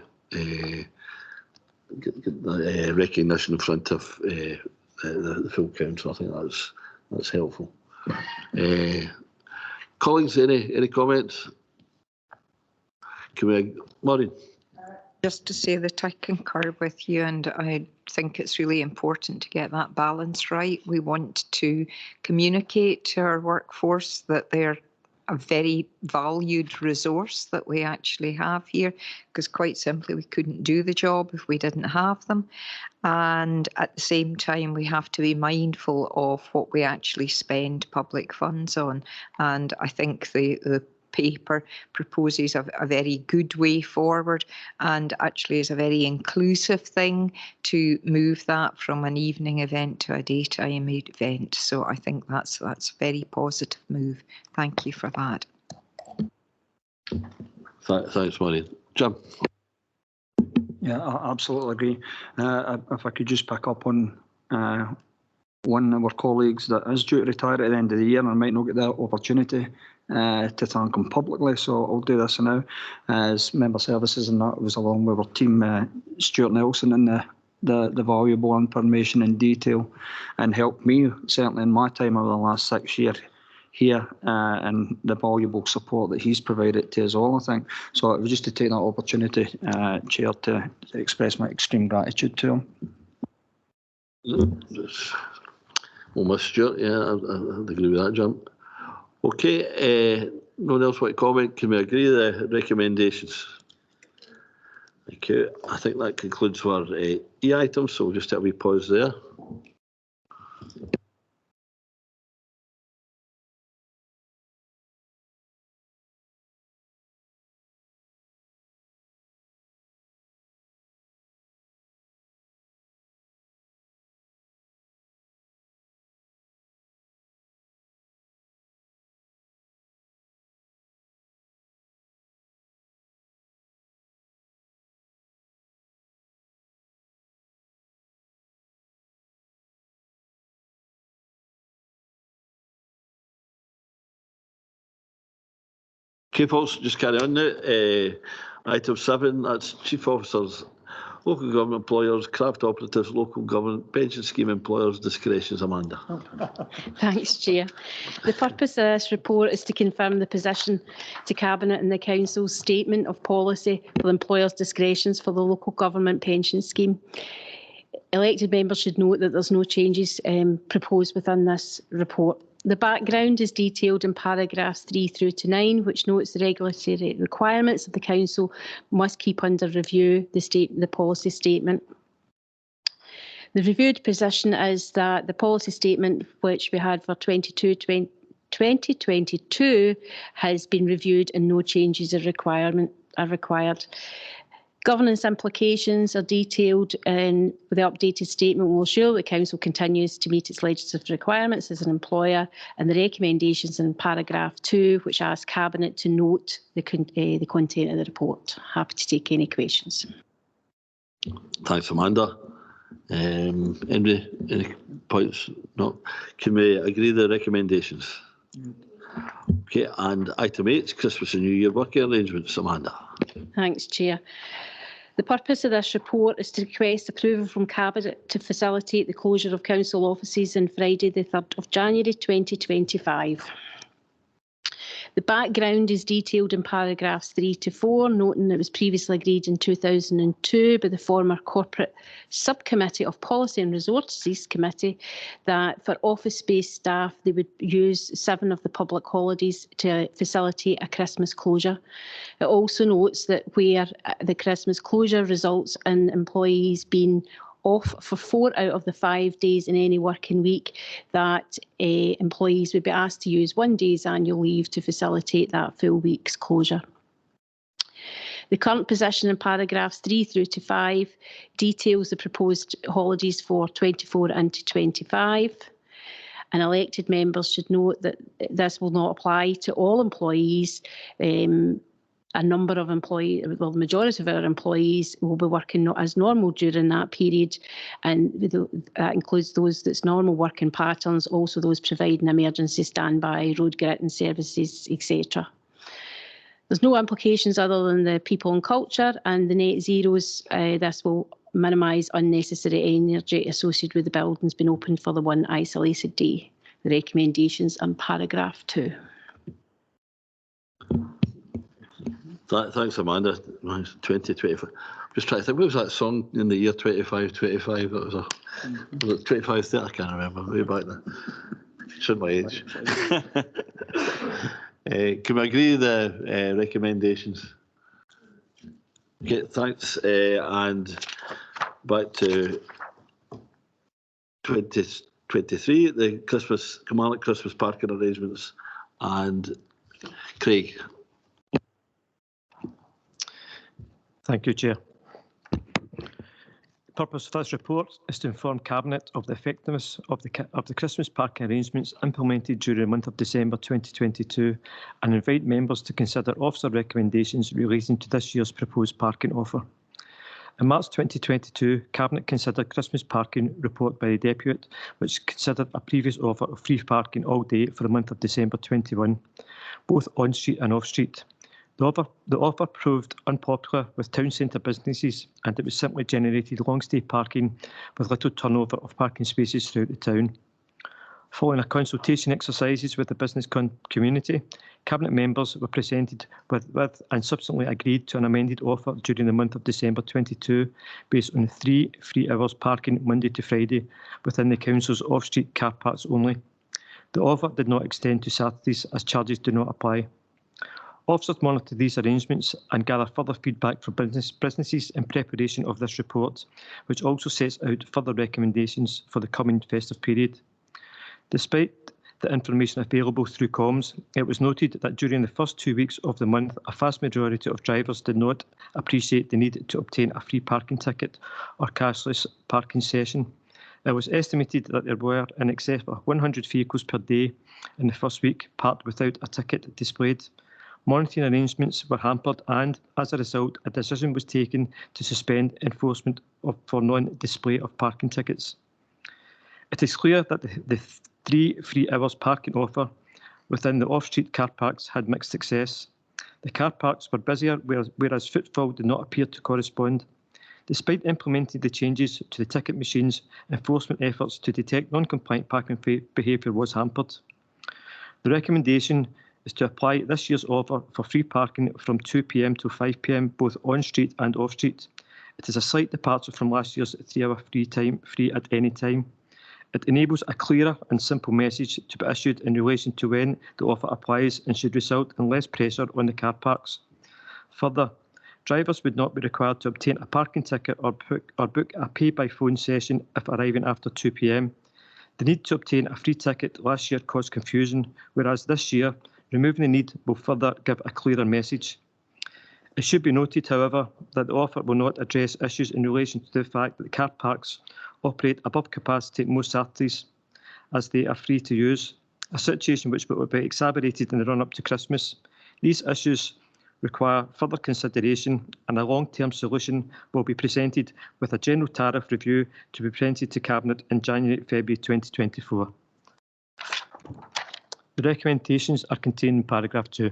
recognition in front of the full council. I think that's helpful. Colleagues, any comments? Maureen? Just to say that I concur with you, and I think it's really important to get that balance right. We want to communicate to our workforce that they're a very valued resource that we actually have here, because quite simply we couldn't do the job if we didn't have them. And at the same time, we have to be mindful of what we actually spend public funds on. And I think the paper proposes a very good way forward, and actually is a very inclusive thing to move that from an evening event to a daytime event. So I think that's a very positive move. Thank you for that. Thanks, Maureen. Jim? Yeah, I absolutely agree. If I could just pick up on one of our colleagues that is due to retire at the end of the year, and I might not get that opportunity to thank him publicly, so I'll do this now. As member services, and that was along with our team, Stuart Nelson, and the valuable information and detail, and helped me certainly in my time over the last 6 years here, and the valuable support that he's provided to us all, I think. So it was just to take that opportunity, Chair, to express my extreme gratitude to him. Well, Miss Stuart, yeah, I'd agree with that, Jim. Okay, no one else want to comment? Can we agree the recommendations? Thank you. I think that concludes our E items, so we'll just have a wee pause there. Okay, folks, just carry on now. Item 7, that's Chief Officers, Local Government Employers, Craft Operatives, Local Government Pension Scheme Employers, Discretions. Amanda. Thanks, Chair. The purpose of this report is to confirm the position to Cabinet and the Council's statement of policy for employers' discretions for the Local Government Pension Scheme. Elected members should note that there's no changes proposed within this report. The background is detailed in paragraphs 3 through to 9, which notes the regulatory requirements of the Council must keep under review the policy statement. The reviewed position is that the policy statement, which we had for 2022, has been reviewed and no changes are required. Governance implications are detailed in the updated statement will ensure that the Council continues to meet its legislative requirements as an employer, and the recommendations in paragraph 2, which asks Cabinet to note the content of the report. Happy to take any questions. Thanks, Amanda. Any points? No. Can we agree the recommendations? Okay, and item 8, Christmas and New Year working arrangements, Amanda. Thanks, Chair. The purpose of this report is to request approval from Cabinet to facilitate the closure of Council offices on Friday the 3rd of January 2025. The background is detailed in paragraphs 3 to 4, noting that it was previously agreed in 2002 by the former Corporate Subcommittee of Policy and Resources Committee that for office-based staff they would use 7 of the public holidays to facilitate a Christmas closure. It also notes that where the Christmas closure results in employees being off for 4 out of the 5 days in any working week, that employees would be asked to use 1 day's annual leave to facilitate that full week's closure. The current position in paragraphs 3 through to 5 details the proposed holidays for 24 into 25. And elected members should note that this will not apply to all employees. A number of employees, well, the majority of our employees will be working not as normal during that period, and that includes those that's normal working patterns, also those providing emergency standby, road gritting services, etc. There's no implications other than the people and culture and the net zeros. This will minimise unnecessary energy associated with the buildings being opened for the one isolated day. The recommendations in paragraph 2. Thanks, Amanda. 2025. Just trying to think, what was that song in the year 25? That was it 25, 30? I can't remember. Way back then. Showing my age. Can we agree the recommendations? Okay, thanks. And back to 2023, the Kilmarnock Christmas parking arrangements. And Craig. Thank you, Chair. The purpose of this report is to inform Cabinet of the effectiveness of the Christmas parking arrangements implemented during the month of December 2022 and invite members to consider officer recommendations relating to this year's proposed parking offer. In March 2022, Cabinet considered Christmas parking report by the Deputy, which considered a previous offer of free parking all day for the month of December 21, both on-street and off-street. The offer proved unpopular with town centre businesses, and it was simply generated long-stay parking with little turnover of parking spaces throughout the town. Following a consultation exercises with the business community, Cabinet members were presented with and subsequently agreed to an amended offer during the month of December 22 based on 3 free hours parking Monday to Friday within the Council's off-street car parks only. The offer did not extend to Saturdays as charges do not apply. Officers monitor these arrangements and gather further feedback from businesses in preparation of this report, which also sets out further recommendations for the coming festive period. Despite the information available through comms, it was noted that during the first 2 weeks of the month, a vast majority of drivers did not appreciate the need to obtain a free parking ticket or cashless parking session. It was estimated that there were in excess of 100 vehicles per day in the first week parked without a ticket displayed. Monitoring arrangements were hampered and, as a result, a decision was taken to suspend enforcement for non-display of parking tickets. It is clear that the 3 free hours parking offer within the off-street car parks had mixed success. The car parks were busier, whereas footfall did not appear to correspond. Despite implementing the changes to the ticket machines, enforcement efforts to detect non-compliant parking behaviour was hampered. The recommendation is to apply this year's offer for free parking from 2 p.m. to 5 p.m. both on-street and off-street. It is a slight departure from last year's 3-hour free at any time. It enables a clearer and simple message to be issued in relation to when the offer applies and should result in less pressure on the car parks. Further, drivers would not be required to obtain a parking ticket or book a pay-by-phone session if arriving after 2 p.m. The need to obtain a free ticket last year caused confusion, whereas this year, removing the need will further give a clearer message. It should be noted, however, that the offer will not address issues in relation to the fact that the car parks operate above capacity most Saturdays, as they are free to use, a situation which will be exacerbated in the run-up to Christmas. These issues require further consideration, and a long-term solution will be presented with a general tariff review to be presented to Cabinet in January-February 2024. The recommendations are contained in paragraph 2.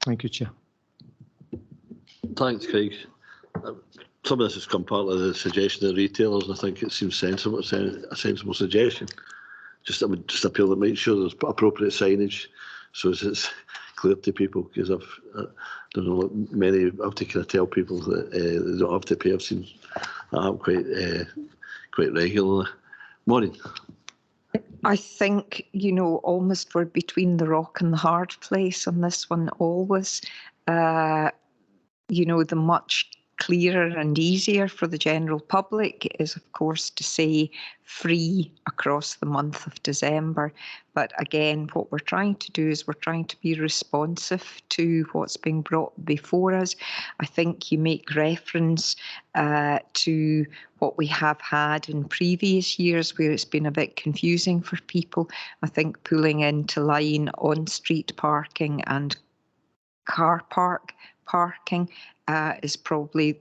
Thank you, Chair. Thanks, Craig. Some of this has come part of the suggestion of retailers. I think it seems sensible. It's a sensible suggestion. I would just appeal to make sure there's appropriate signage so it's clear to people, because I don't know, many have to kind of tell people that they don't have to pay. I've seen that happen quite regularly. Maureen. I think, you know, almost we're between the rock and the hard place on this one always. You know, the much clearer and easier for the general public is, of course, to say free across the month of December. But again, what we're trying to do is we're trying to be responsive to what's being brought before us. I think you make reference to what we have had in previous years where it's been a bit confusing for people. I think pulling into line on-street parking and car park parking is probably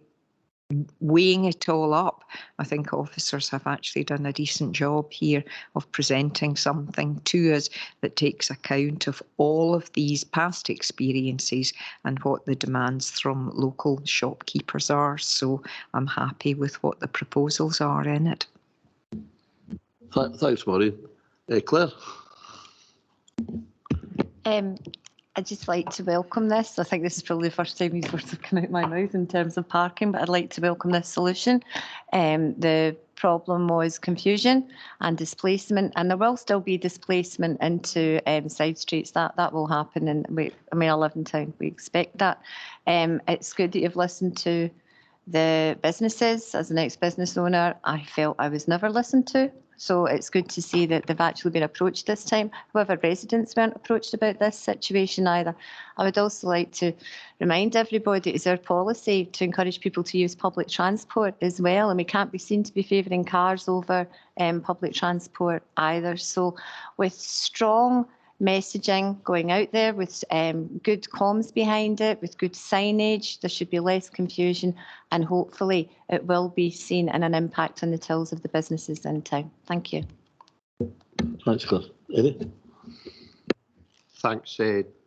weighing it all up. I think officers have actually done a decent job here of presenting something to us that takes account of all of these past experiences and what the demands from local shopkeepers are. So I'm happy with what the proposals are in it. Thanks, Maureen. Claire? I'd just like to welcome this. I think this is probably the first time these words have come out of my mouth in terms of parking, but I'd like to welcome this solution. The problem was confusion and displacement, and there will still be displacement into side streets. That will happen, and I live in town. We expect that. It's good that you've listened to the businesses. As an ex-business owner, I felt I was never listened to. So it's good to see that they've actually been approached this time. However, residents weren't approached about this situation either. I would also like to remind everybody it's our policy to encourage people to use public transport as well, and we can't be seen to be favouring cars over public transport either. So with strong messaging going out there, with good comms behind it, with good signage, there should be less confusion, and hopefully it will be seen in an impact on the tills of the businesses in town. Thank you. Thanks, Claire. Eddie? Thanks,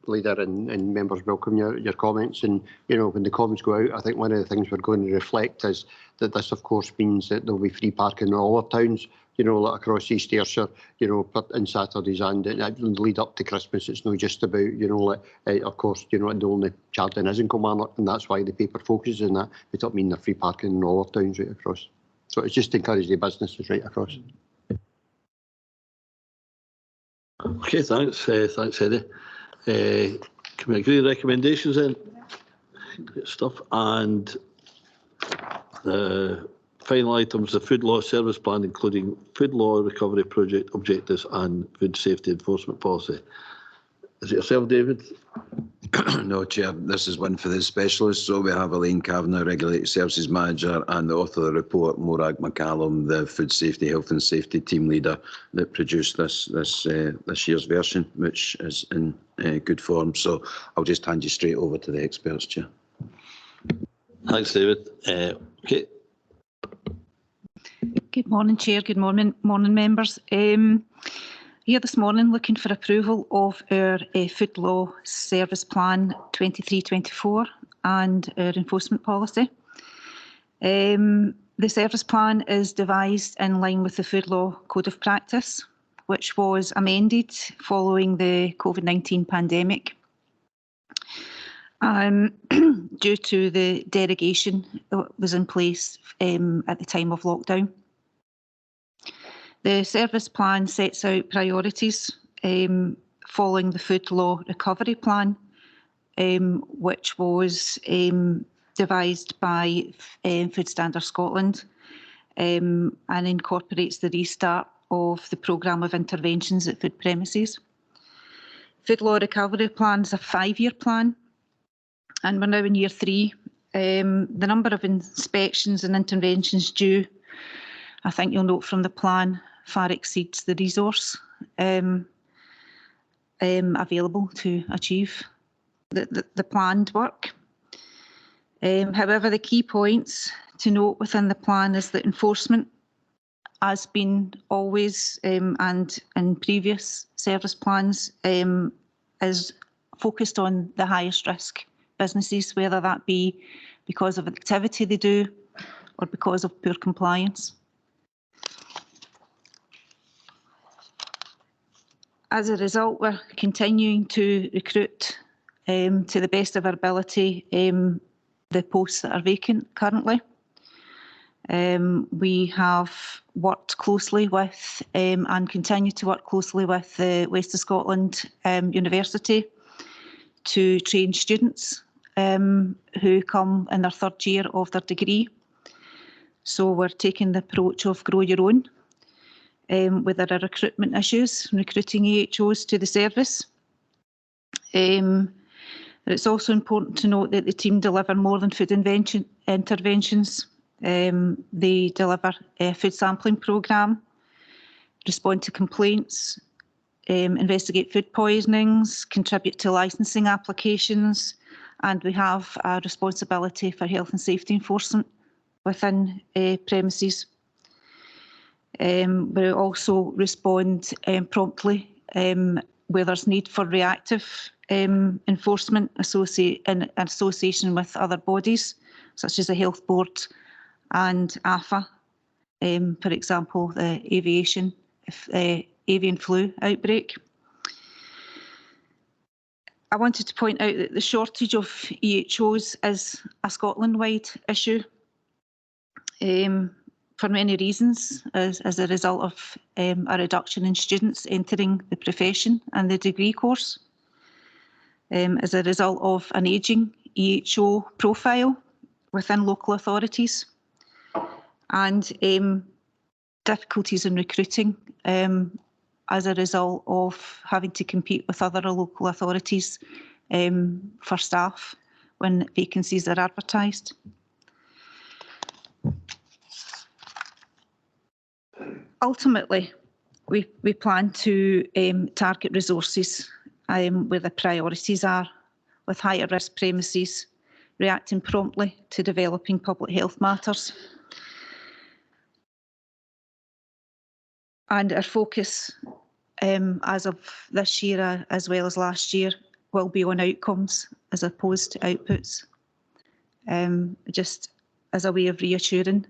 Leader, and members welcome your comments. And, you know, when the comments go out, I think one of the things we're going to reflect is that this, of course, means that there'll be free parking in all our towns, you know, like across East Ayrshire, you know, on Saturdays and in the lead up to Christmas. It's not just about, you know, like, of course, you know, the only Chardon is in Kilmarnock, and that's why the paper focuses on that. It doesn't mean there's free parking in all our towns right across. So it's just to encourage the businesses right across. Okay, thanks. Thanks, Eddie. Can we agree recommendations then? Good stuff. And the final items, the food law service plan, including food law recovery project objectives and food safety enforcement policy. Is it yourself, David? No, Chair. This is one for the specialists. So we have Elaine Kavanagh, Regulated Services Manager, and the author of the report, Morag McCallum, the Food Safety, Health and Safety Team Leader, that produced this year's version, which is in good form. So I'll just hand you straight over to the experts, Chair. Thanks, David. Okay. Good morning, Chair. Good morning, members. Here this morning looking for approval of our Food Law Service Plan 23-24 and our enforcement policy. The service plan is devised in line with the Food Law Code of Practice, which was amended following the COVID-19 pandemic due to the derogation that was in place at the time of lockdown. The service plan sets out priorities following the Food Law Recovery Plan, which was devised by Food Standards Scotland and incorporates the restart of the programme of interventions at food premises. Food Law Recovery Plan is a 5-year plan, and we're now in year 3 The number of inspections and interventions due, I think you'll note from the plan, far exceeds the resource available to achieve the planned work. However, the key points to note within the plan is that enforcement has been always and in previous service plans is focused on the highest risk businesses, whether that be because of activity they do or because of poor compliance. As a result, we're continuing to recruit to the best of our ability the posts that are vacant currently. We have worked closely with and continue to work closely with the West of Scotland University to train students who come in their third year of their degree. So we're taking the approach of grow your own with our recruitment issues, recruiting EHOs to the service. It's also important to note that the team deliver more than food interventions. They deliver a food sampling programme, respond to complaints, investigate food poisonings, contribute to licensing applications, and we have a responsibility for health and safety enforcement within premises. We also respond promptly where there's need for reactive enforcement in association with other bodies, such as the Health Board and AFA, for example, the avian flu outbreak. I wanted to point out that the shortage of EHOs is a Scotland-wide issue for many reasons, as a result of a reduction in students entering the profession and the degree course, as a result of an ageing EHO profile within local authorities, and difficulties in recruiting as a result of having to compete with other local authorities for staff when vacancies are advertised. Ultimately, we plan to target resources where the priorities are, with higher risk premises, reacting promptly to developing public health matters. And our focus, as of this year as well as last year, will be on outcomes as opposed to outputs. Just as a way of reassuring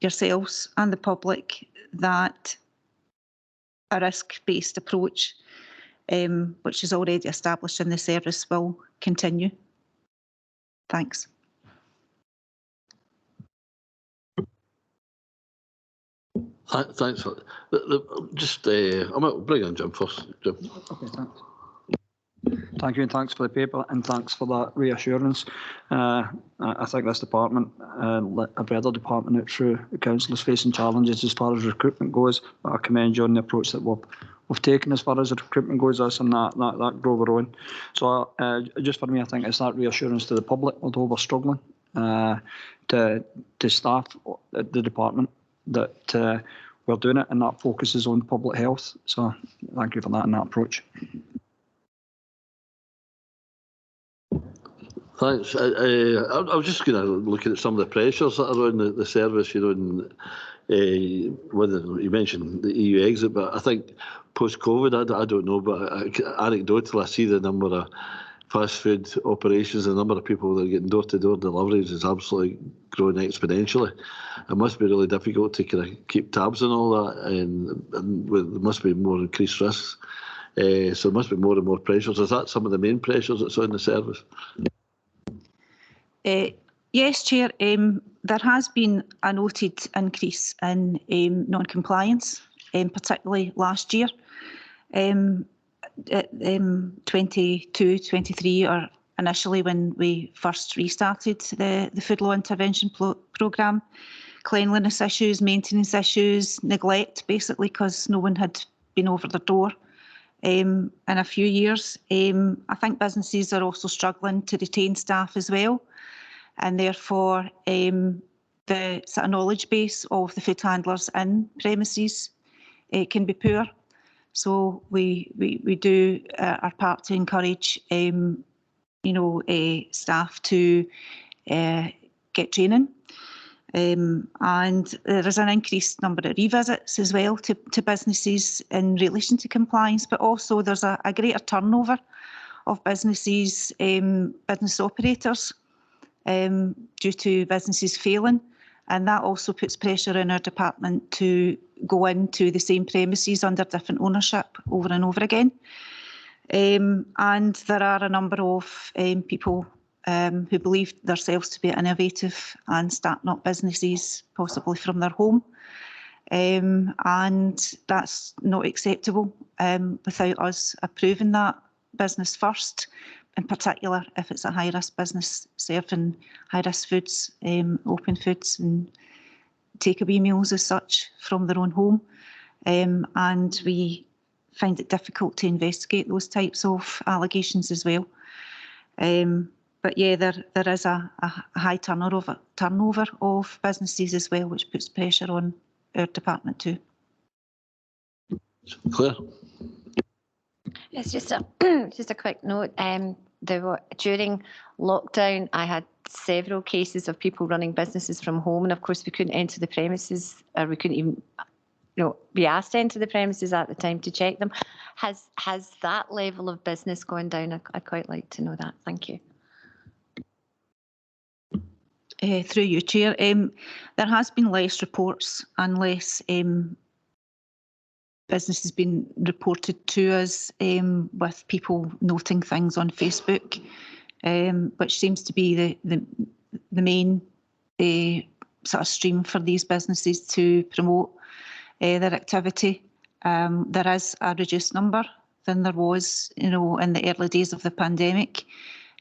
yourselves and the public that a risk-based approach, which is already established in the service, will continue. Thanks. Thanks. Just, I might bring on Jim first. Jim. Okay, thanks. Thank you, and thanks for the paper, and thanks for that reassurance. I think this department, every other department out through the council, is facing challenges as far as recruitment goes. But I commend you on the approach that we've taken as far as the recruitment goes, us and that grow our own. So just for me, I think it's that reassurance to the public, although we're struggling, to staff at the department, that we're doing it, and that focuses on public health. So thank you for that and that approach. Thanks. I was just going to look at some of the pressures that are on the service, and whether you mentioned the EU exit, but I think post-COVID, I don't know, but anecdotally, I see the number of fast food operations, the number of people that are getting door-to-door deliveries is absolutely growing exponentially. It must be really difficult to kind of keep tabs on all that, and there must be more increased risks. So there must be more and more pressures. Is that some of the main pressures that's on the service? Yes, Chair. There has been a noted increase in non-compliance, particularly last year. 22-23, or initially when we first restarted the food law intervention programme, cleanliness issues, maintenance issues, neglect, basically because no one had been over the door in a few years. I think businesses are also struggling to retain staff as well. and therefore the sort of knowledge base of the food handlers in premises can be poor. So we do our part to encourage staff to get training. And there is an increased number of revisits as well to businesses in relation to compliance, but also there's a greater turnover of businesses, business operators, due to businesses failing. And that also puts pressure on our department to go into the same premises under different ownership over and over again. And there are a number of people who believe themselves to be innovative and starting up businesses, possibly from their home. And that's not acceptable without us approving that business first, in particular if it's a high-risk business serving high-risk foods, open foods and takeaway meals as such from their own home. And we find it difficult to investigate those types of allegations as well. But yeah, there is a high turnover of businesses as well, which puts pressure on our department too. Claire? It's just a just a quick note. During lockdown, I had several cases of people running businesses from home, and of course we couldn't enter the premises, or we couldn't even be asked to enter the premises at the time to check them. Has that level of business gone down? I'd quite like to know that. Thank you. Through you, Chair. There has been less reports and less businesses being reported to us with people noting things on Facebook, which seems to be the main sort of stream for these businesses to promote their activity. There is a reduced number than there was, in the early days of the pandemic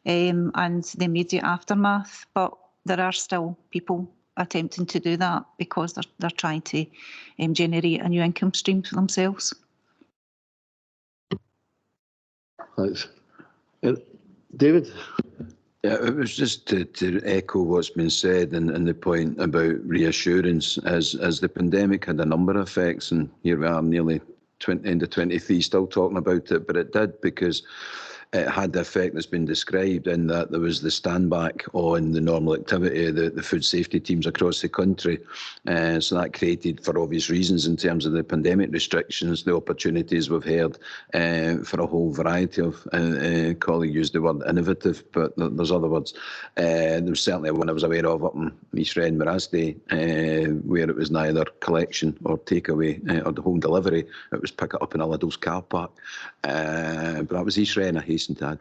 and the immediate aftermath, but there are still people attempting to do that because they're trying to generate a new income stream for themselves. Thanks. David? Yeah, it was just to echo what's been said and the point about reassurance as the pandemic had a number of effects, and here we are nearly end of 23 still talking about it, but it did because it had the effect that's been described in that there was the stand back on the normal activity of the food safety teams across the country. So that created, for obvious reasons in terms of the pandemic restrictions, the opportunities we've heard for a whole variety of, colleague used the word innovative, but there's other words. There was certainly one I was aware of up in East Wren, Mirasday, where it was neither collection or takeaway or the home delivery, it was pick it up in a Lidl's car park. But that was East Wren, I hasten to add.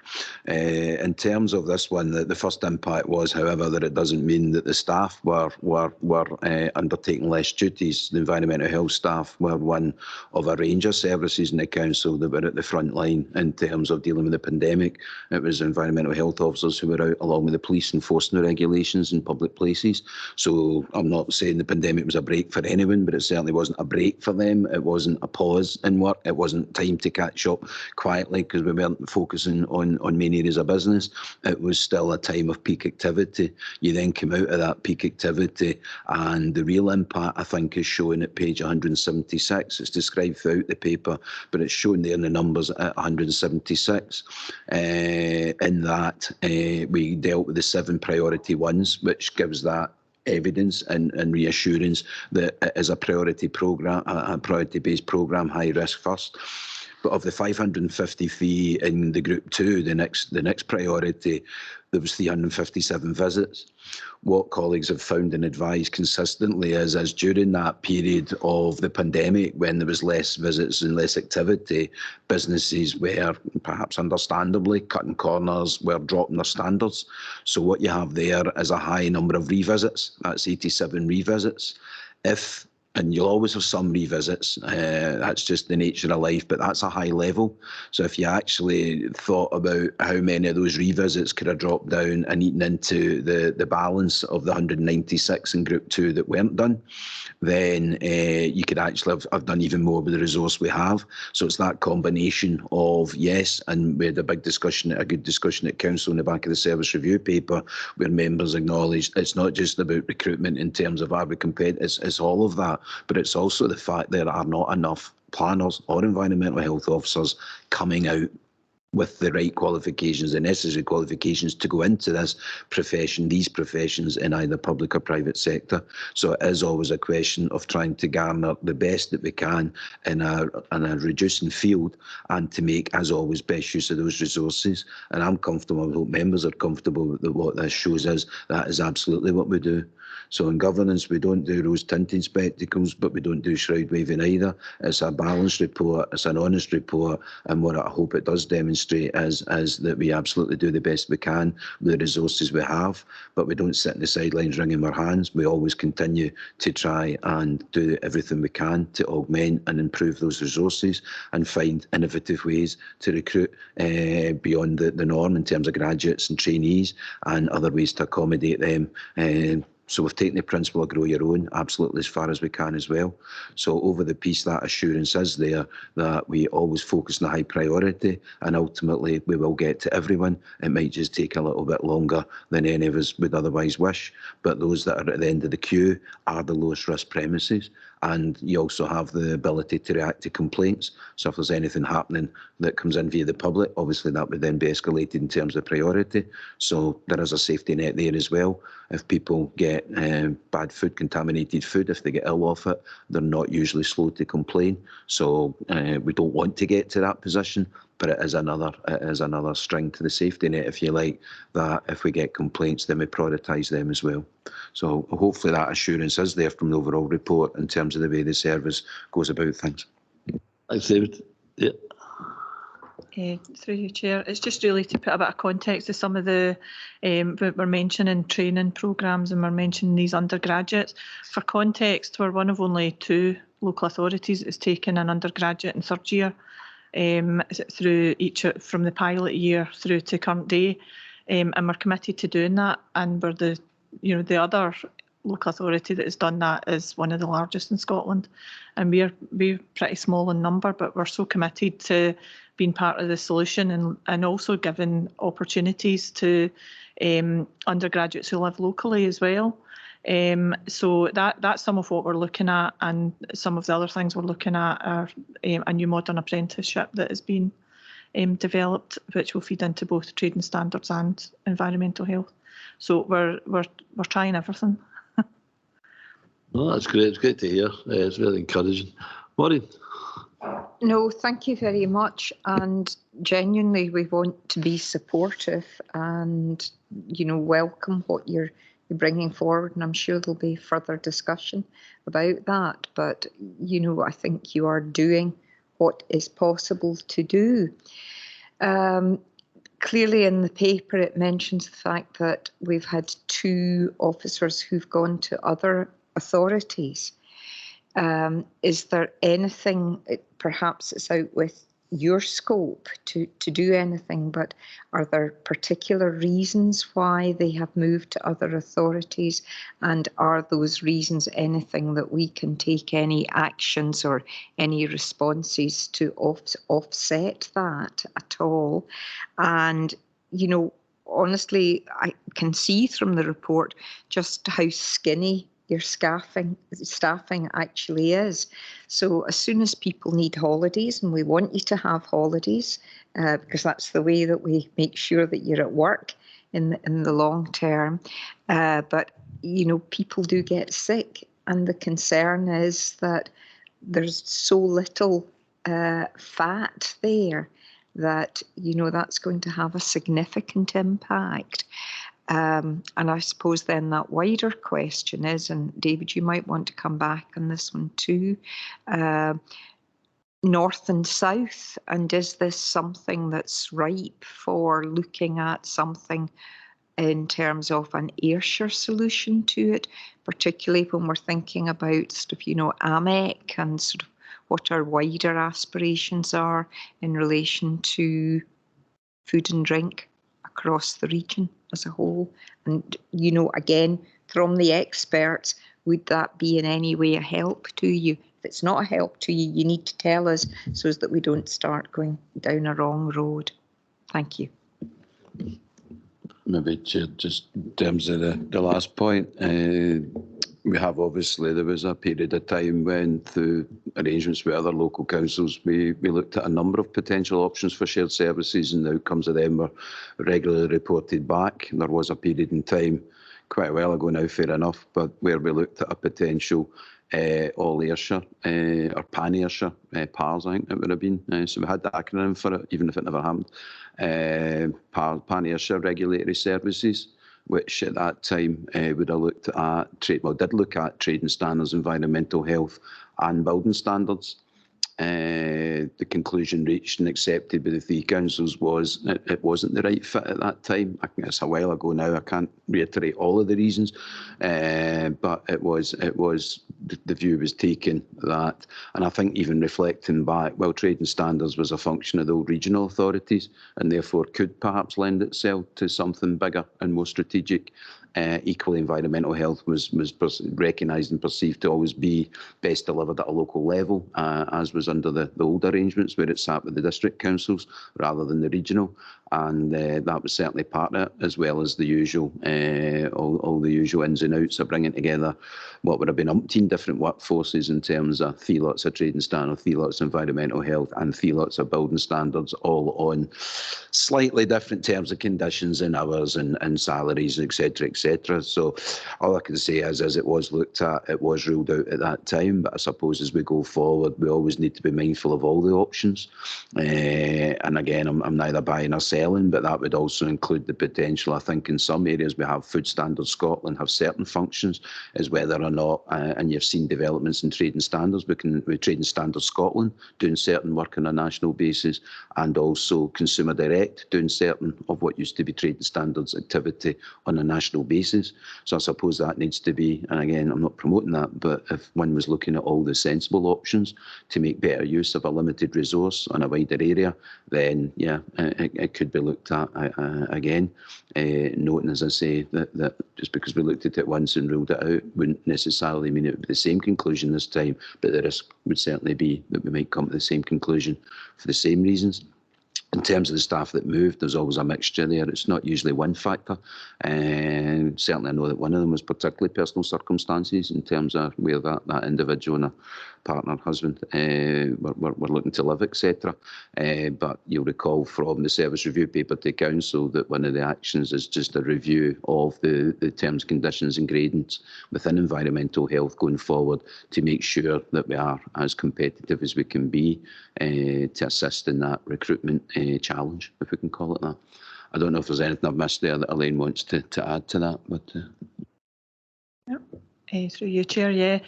In terms of this one, the first impact was, however, that it doesn't mean that the staff were undertaking less duties. The environmental health staff were one of a range of services in the council that were at the front line in terms of dealing with the pandemic. It was environmental health officers who were out along with the police enforcing the regulations in public places. So I'm not saying the pandemic was a break for anyone, but it certainly wasn't a break for them. It wasn't a pause in work. It wasn't time to catch up quietly because we weren't focusing on main areas of business. It was still a time of peak activity. You then come out of that peak activity and the real impact, I think, is shown at page 176. It's described throughout the paper, but it's shown there in the numbers at 176. In that, we dealt with the 7 priority ones, which gives that evidence and reassurance that it is a priority program, a priority-based program, high risk first. But of the 553 in the group 2, the next priority, there was 357 visits. What colleagues have found and advised consistently is during that period of the pandemic, when there was less visits and less activity, businesses were perhaps understandably cutting corners, were dropping their standards. So what you have there is a high number of revisits. That's 87 revisits. If and you'll always have some revisits. That's just the nature of life, but that's a high level. So if you actually thought about how many of those revisits could have dropped down and eaten into the balance of the 196 in Group 2 that weren't done, then you could actually have done even more with the resource we have. So it's that combination of, yes, and we had a good discussion at Council in the back of the service review paper where members acknowledged it's not just about recruitment in terms of are we competitive, it's all of that, but it's also the fact there are not enough planners or environmental health officers coming out with the right qualifications, the necessary qualifications to go into this profession, these professions in either public or private sector. So it is always a question of trying to garner the best that we can in a reducing field and to make, as always, best use of those resources. And I'm comfortable, I hope members are comfortable with what this shows us. That is absolutely what we do. So in governance, we don't do rose-tinted spectacles, but we don't do shroud-waving either. It's a balanced report, it's an honest report, and what I hope it does demonstrate is that we absolutely do the best we can with the resources we have, but we don't sit in the sidelines wringing our hands. We always continue to try and do everything we can to augment and improve those resources and find innovative ways to recruit beyond the norm in terms of graduates and trainees and other ways to accommodate them. So we've taken the principle of grow your own absolutely as far as we can as well. So over the piece, that assurance is there that we always focus on a high priority and ultimately we will get to everyone. It might just take a little bit longer than any of us would otherwise wish, but those that are at the end of the queue are the lowest risk premises. And you also have the ability to react to complaints. So if there's anything happening that comes in via the public, obviously that would then be escalated in terms of priority. So there is a safety net there as well. If people get bad food, contaminated food, if they get ill off it, they're not usually slow to complain. So we don't want to get to that position, but it is another string to the safety net, if you like, that if we get complaints, then we prioritise them as well. So hopefully that assurance is there from the overall report in terms of the way the service goes about things. Thanks, David. Yeah. Through you, Chair. It's just really to put a bit of context to some of the, we're mentioning training programmes and we're mentioning these undergraduates. For context, we're one of only 2 local authorities that has taken an undergraduate in 3rd year through each from the pilot year through to current day, and we're committed to doing that. And we're the other local authority that has done that is one of the largest in Scotland, and we're pretty small in number, but we're so committed to being part of the solution and also giving opportunities to undergraduates who live locally as well. So that's some of what we're looking at, and some of the other things we're looking at are a new modern apprenticeship that has been developed, which will feed into both trading standards and environmental health. So we're trying everything. No, that's great. It's great to hear. It's really encouraging. Maureen? No, thank you very much. And genuinely, we want to be supportive and, welcome what you're bringing forward. And I'm sure there'll be further discussion about that. But, I think you are doing what is possible to do. Clearly in the paper, it mentions the fact that we've had 2 officers who've gone to other authorities. Is there anything, perhaps it's out with your scope to do anything, but are there particular reasons why they have moved to other authorities? And are those reasons anything that we can take any actions or any responses to offset that at all? And, honestly, I can see from the report just how skinny your staffing actually is. So as soon as people need holidays, and we want you to have holidays, because that's the way that we make sure that you're at work in the long term. But, people do get sick, and the concern is that there's so little fat there that, that's going to have a significant impact. And I suppose then that wider question is, and David, you might want to come back on this one too, north and south, and is this something that's ripe for looking at something in terms of an Ayrshire solution to it, particularly when we're thinking about sort of, AMEC and sort of what our wider aspirations are in relation to food and drink across the region as a whole. And, again, from the experts, would that be in any way a help to you? If it's not a help to you, you need to tell us so as that we don't start going down a wrong road. Thank you. Maybe, Chair, just in terms of the last point, we have obviously, there was a period of time when through arrangements with other local councils, we looked at a number of potential options for shared services, and the outcomes of them were regularly reported back. There was a period in time, quite a while ago now, fair enough, but where we looked at a potential all Ayrshire or Pan Ayrshire, PARS, I think it would have been. So we had the acronym for it, even if it never happened. Pan Ayrshire Regulatory Services, which at that time would have looked at did look at trading standards, environmental health, and building standards. The conclusion reached and accepted by the three councils was it wasn't the right fit at that time. I think it's a while ago now. I can't reiterate all of the reasons, but it was the view was taken that, and I think even reflecting back, well, trading standards was a function of the old regional authorities and therefore could perhaps lend itself to something bigger and more strategic. Equally, environmental health was recognised and perceived to always be best delivered at a local level, as was under the old arrangements where it sat with the district councils rather than the regional, and that was certainly part of it, as well as the usual, all the usual ins and outs of bringing together what would have been umpteen different workforces in terms of 3 lots of trading standards, 3 lots of environmental health, and 3 lots of building standards, all on slightly different terms and conditions and hours and salaries, etc., etc. So all I can say is it was looked at, it was ruled out at that time, but I suppose as we go forward, we always need to be mindful of all the options. And again, I'm neither buying or selling, but that would also include the potential, I think in some areas we have Food Standards Scotland have certain functions, is whether or not, and you've seen developments in trading standards, with Trading Standards Scotland doing certain work on a national basis, and also Consumer Direct doing certain of what used to be trading standards activity on a national basis. So I suppose that needs to be, and again, I'm not promoting that, but if one was looking at all the sensible options to make better use of a limited resource on a wider area, then yeah, it could be looked at again. Noting, as I say, that just because we looked at it once and ruled it out wouldn't necessarily mean it would be the same conclusion this time, but the risk would certainly be that we might come to the same conclusion for the same reasons. In terms of the staff that moved, there's always a mixture there. It's not usually one factor. Certainly I know that one of them was particularly personal circumstances in terms of where that individual and a partner, husband, were looking to live, etc. But you'll recall from the service review paper to council that one of the actions is just a review of the terms, conditions and gradings within environmental health going forward to make sure that we are as competitive as we can be to assist in that recruitment challenge, if we can call it that. I don't know if there's anything I've missed there that Elaine wants to add to that, but. Through you, Chair. Yeah,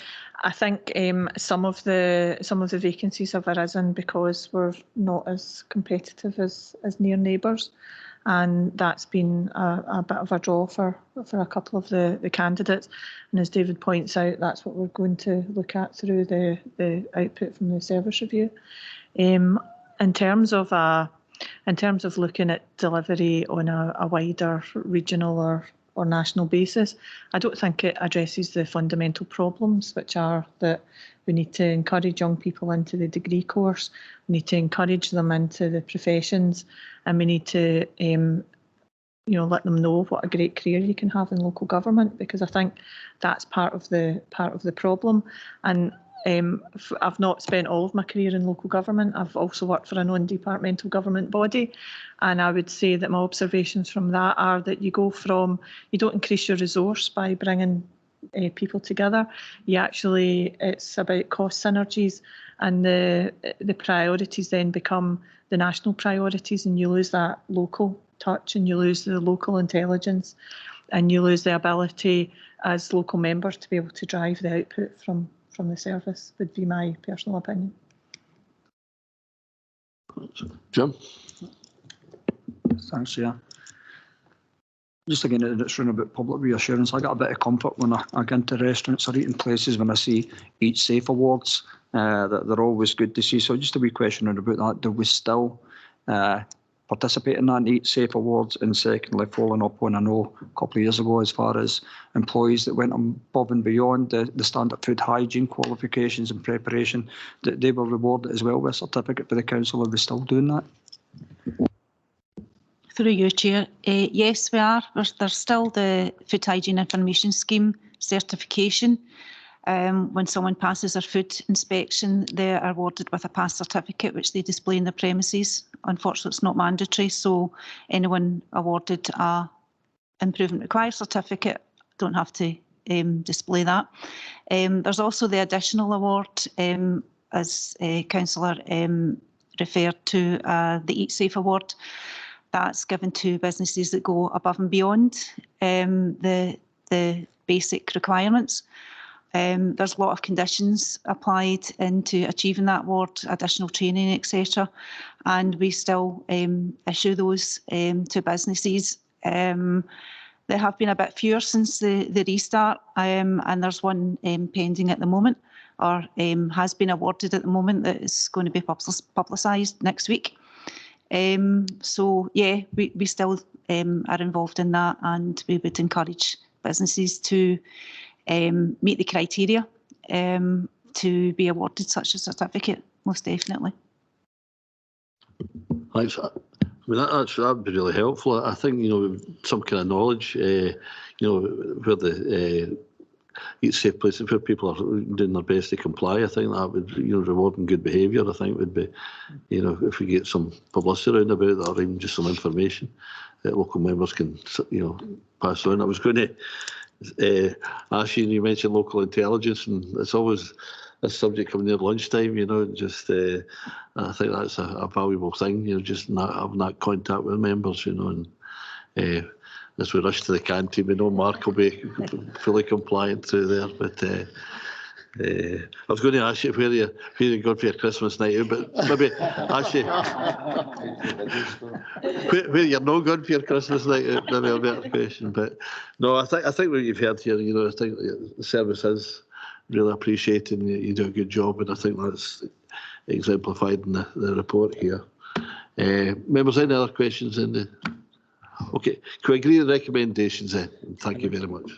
I think some of the vacancies have arisen because we're not as competitive as near neighbours, and that's been a bit of a draw for a couple of the candidates. And as David points out, that's what we're going to look at through the output from the service review. In terms of looking at delivery on a wider regional or national basis, I don't think it addresses the fundamental problems, which are that we need to encourage young people into the degree course, we need to encourage them into the professions, and we need to let them know what a great career you can have in local government, because I think that's part of the problem. And I've not spent all of my career in local government. I've also worked for a non-departmental government body, and I would say that my observations from that are that you don't increase your resource by bringing people together. It's about cost synergies, and the priorities then become the national priorities, and you lose that local touch, and you lose the local intelligence, and you lose the ability as local members to be able to drive the output from the service, would be my personal opinion. Jim? Thanks, Chair. Just again, it's running about public reassurance. I get a bit of comfort when I go into restaurants or eating places when I see Eat Safe awards. That they're always good to see. So just a wee question about that. Do we still participate in that Eat Safe awards? And secondly, following up on, I know a couple of years ago, as far as employees that went above and beyond the standard food hygiene qualifications and preparation, that they were rewarded as well with a certificate by the council. Are we still doing that? Through you, Chair. Yes, we are. There's still the Food Hygiene Information Scheme certification. When someone passes their food inspection, they are awarded with a pass certificate, which they display in the premises. Unfortunately, it's not mandatory, so anyone awarded a improvement required certificate don't have to display that. There's also the additional award, as Councillor referred to, the Eat Safe award. That's given to businesses that go above and beyond the basic requirements. There's a lot of conditions applied into achieving that award, additional training, etc. And we still issue those to businesses. There have been a bit fewer since the restart, and there's one pending at the moment, or has been awarded at the moment, that is going to be publicised next week. So yeah, we still are involved in that, and we would encourage businesses to meet the criteria to be awarded such a certificate, most definitely. Thanks. I mean, that'd be really helpful. I think, some kind of knowledge, where the Eat Safe places, where people are doing their best to comply. I think that would, rewarding good behaviour, I think would be, if we get some publicity around about that, or even just some information that local members can, pass on. I was going to ask you, and you mentioned local intelligence, and it's always a subject coming near lunchtime, just I think that's a valuable thing, just not having that contact with members, and as we rush to the canteen, we know Mark will be fully compliant through there. But I was going to ask you where you're going for your Christmas night out, but maybe ask you where you're not going for your Christmas night out. Maybe a better question. But no, I think what you've heard here, I think the service is really appreciated, and you do a good job, and I think that's exemplified in the report here. Members, any other questions in the? Okay, can we agree the recommendations then? Thank you very much.